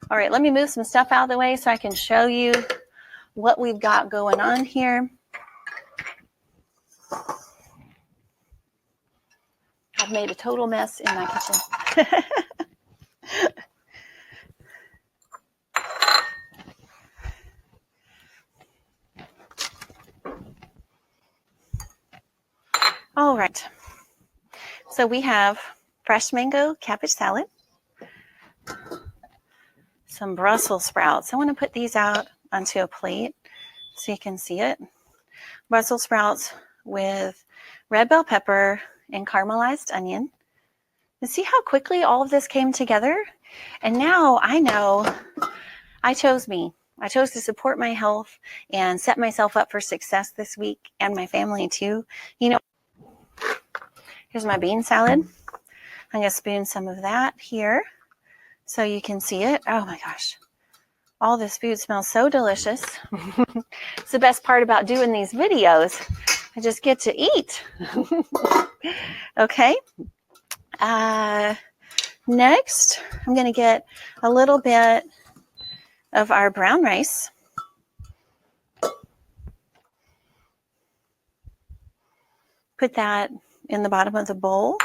All right, let me move some stuff out of the way so I can show you what we've got going on here. I've made a total mess in my kitchen. All right. So we have fresh mango cabbage salad, some Brussels sprouts. I want to put these out onto a plate so you can see it. Brussels sprouts with red bell pepper and caramelized onion. And see how quickly all of this came together? And now I know I chose me. I chose to support my health and set myself up for success this week, and my family too. You know, here's my bean salad. I'm going to spoon some of that here so you can see it. Oh my gosh. All this food smells so delicious. It's the best part about doing these videos. I just get to eat. Okay. Next, I'm going to get a little bit of our brown rice. Put that in the bottom of the bowl.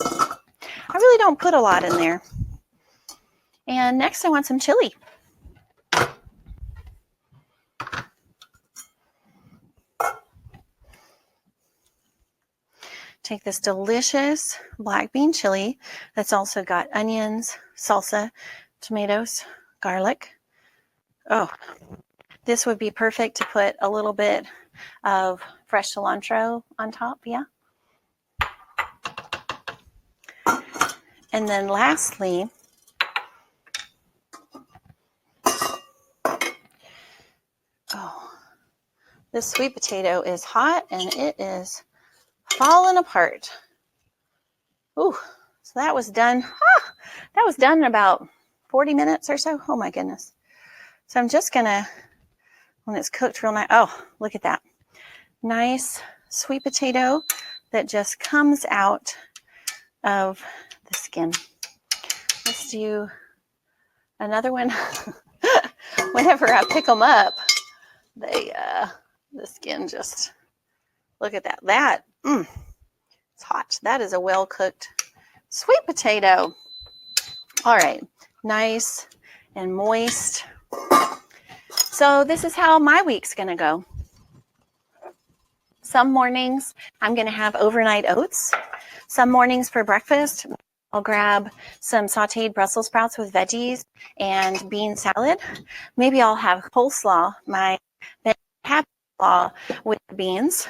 I really don't put a lot in there. And next, I want some chili. Take this delicious black bean chili that's also got onions, salsa, tomatoes, garlic. Oh, this would be perfect to put a little bit of fresh cilantro on top, yeah. And then lastly, oh, this sweet potato is hot and it is falling apart. Ooh, so that was done. That was done in about 40 minutes or so. Oh my goodness. So I'm just gonna, when it's cooked real nice, oh, look at that. Nice sweet potato that just comes out of the skin. Let's do another one. Whenever I pick them up, they, the skin just, look at that. It's hot. That is a well-cooked sweet potato. All right, nice and moist. So this is how my week's gonna go. Some mornings I'm gonna have overnight oats. Some mornings for breakfast, I'll grab some sauteed Brussels sprouts with veggies and bean salad. Maybe I'll have coleslaw, my cabbage slaw with beans.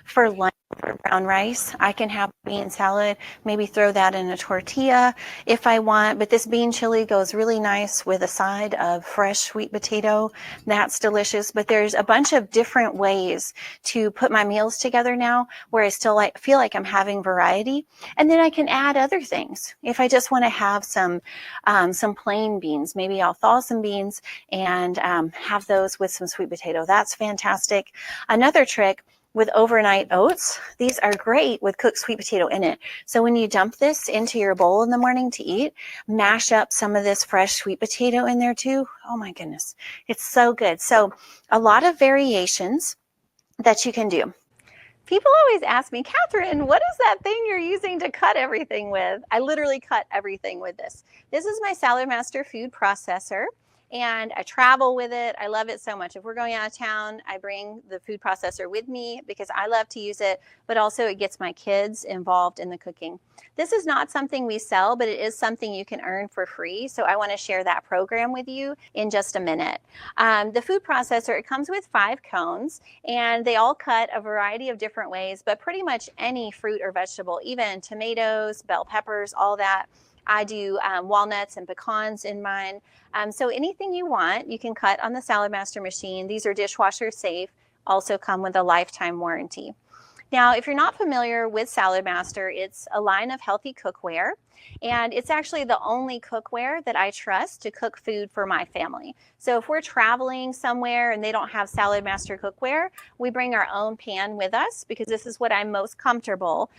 For lunch, for brown rice, I can have bean salad, maybe throw that in a tortilla if I want, but this bean chili goes really nice with a side of fresh sweet potato. That's delicious, but there's a bunch of different ways to put my meals together now where I still feel like I'm having variety, and then I can add other things. If I just want to have some plain beans, maybe I'll thaw some beans and have those with some sweet potato. That's fantastic. Another trick with overnight oats, these are great with cooked sweet potato in it. So when you dump this into your bowl in the morning to eat, mash up some of this fresh sweet potato in there too. Oh my goodness, it's so good. So a lot of variations that you can do. People always ask me, Catherine, what is that thing you're using to cut everything with? I literally cut everything with this. This is my Salad Master food processor. and I travel with it. I love it so much. If we're going out of town, I bring the food processor with me because I love to use it, but also it gets my kids involved in the cooking. This is not something we sell, but it is something you can earn for free. So I want to share that program with you in just a minute. The food processor, it comes with 5 cones, and they all cut a variety of different ways, but pretty much any fruit or vegetable, even tomatoes, bell peppers, all that. I do walnuts and pecans in mine. So anything you want, you can cut on the Salad Master machine. These are dishwasher safe, also come with a lifetime warranty. Now, if you're not familiar with Salad Master, it's a line of healthy cookware, and it's actually the only cookware that I trust to cook food for my family. So if we're traveling somewhere and they don't have Salad Master cookware, we bring our own pan with us because this is what I'm most comfortable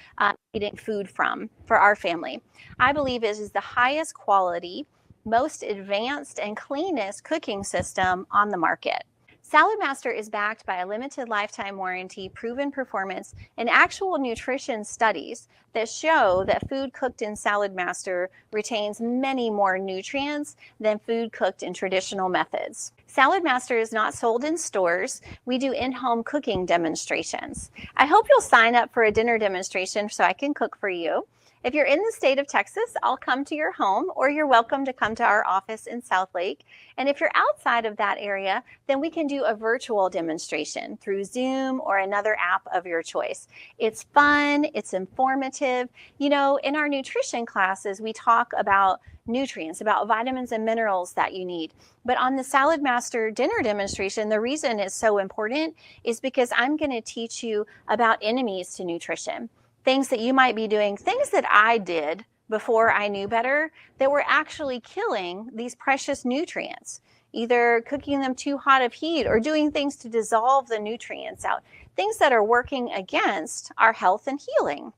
eating food from for our family. I believe it is the highest quality, most advanced and cleanest cooking system on the market. Salad Master is backed by a limited lifetime warranty, proven performance, and actual nutrition studies that show that food cooked in Salad Master retains many more nutrients than food cooked in traditional methods. Salad Master is not sold in stores. We do in-home cooking demonstrations. I hope you'll sign up for a dinner demonstration so I can cook for you. If you're in the state of Texas, I'll come to your home, or you're welcome to come to our office in Southlake. And if you're outside of that area, then we can do a virtual demonstration through Zoom or another app of your choice. It's fun, it's informative. You know, in our nutrition classes, we talk about nutrients, about vitamins and minerals that you need. But on the Salad Master dinner demonstration, the reason it's so important is because I'm going to teach you about enemies to nutrition. Things that you might be doing, things that I did before I knew better that were actually killing these precious nutrients, either cooking them too hot of heat or doing things to dissolve the nutrients out, things that are working against our health and healing.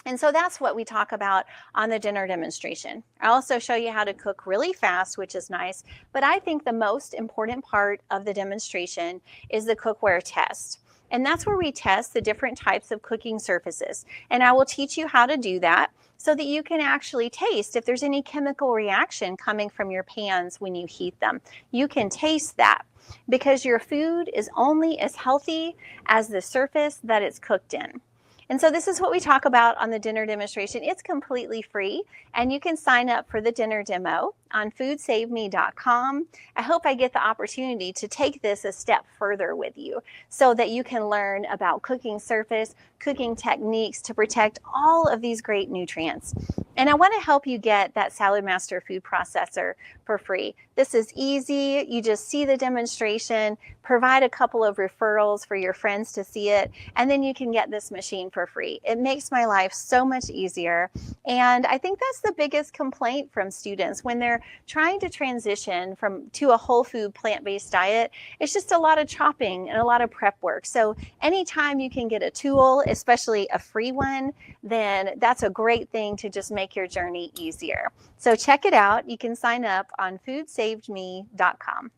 And so that's what we talk about on the dinner demonstration. I also show you how to cook really fast, which is nice, but I think the most important part of the demonstration is the cookware test. And that's where we test the different types of cooking surfaces. And I will teach you how to do that so that you can actually taste if there's any chemical reaction coming from your pans when you heat them. You can taste that because your food is only as healthy as the surface that it's cooked in. And so this is what we talk about on the dinner demonstration. It's completely free, and you can sign up for the dinner demo on foodsaveme.com. I hope I get the opportunity to take this a step further with you so that you can learn about cooking surface, cooking techniques to protect all of these great nutrients. And I want to help you get that Salad Master food processor for free. This is easy. You just see the demonstration, provide a couple of referrals for your friends to see it, and then you can get this machine for free. It makes my life so much easier. And I think that's the biggest complaint from students when they're trying to transition to a whole food plant-based diet. It's just a lot of chopping and a lot of prep work. So anytime you can get a tool, especially a free one, then that's a great thing to just make your journey easier. So check it out. You can sign up on foodsaveme.com.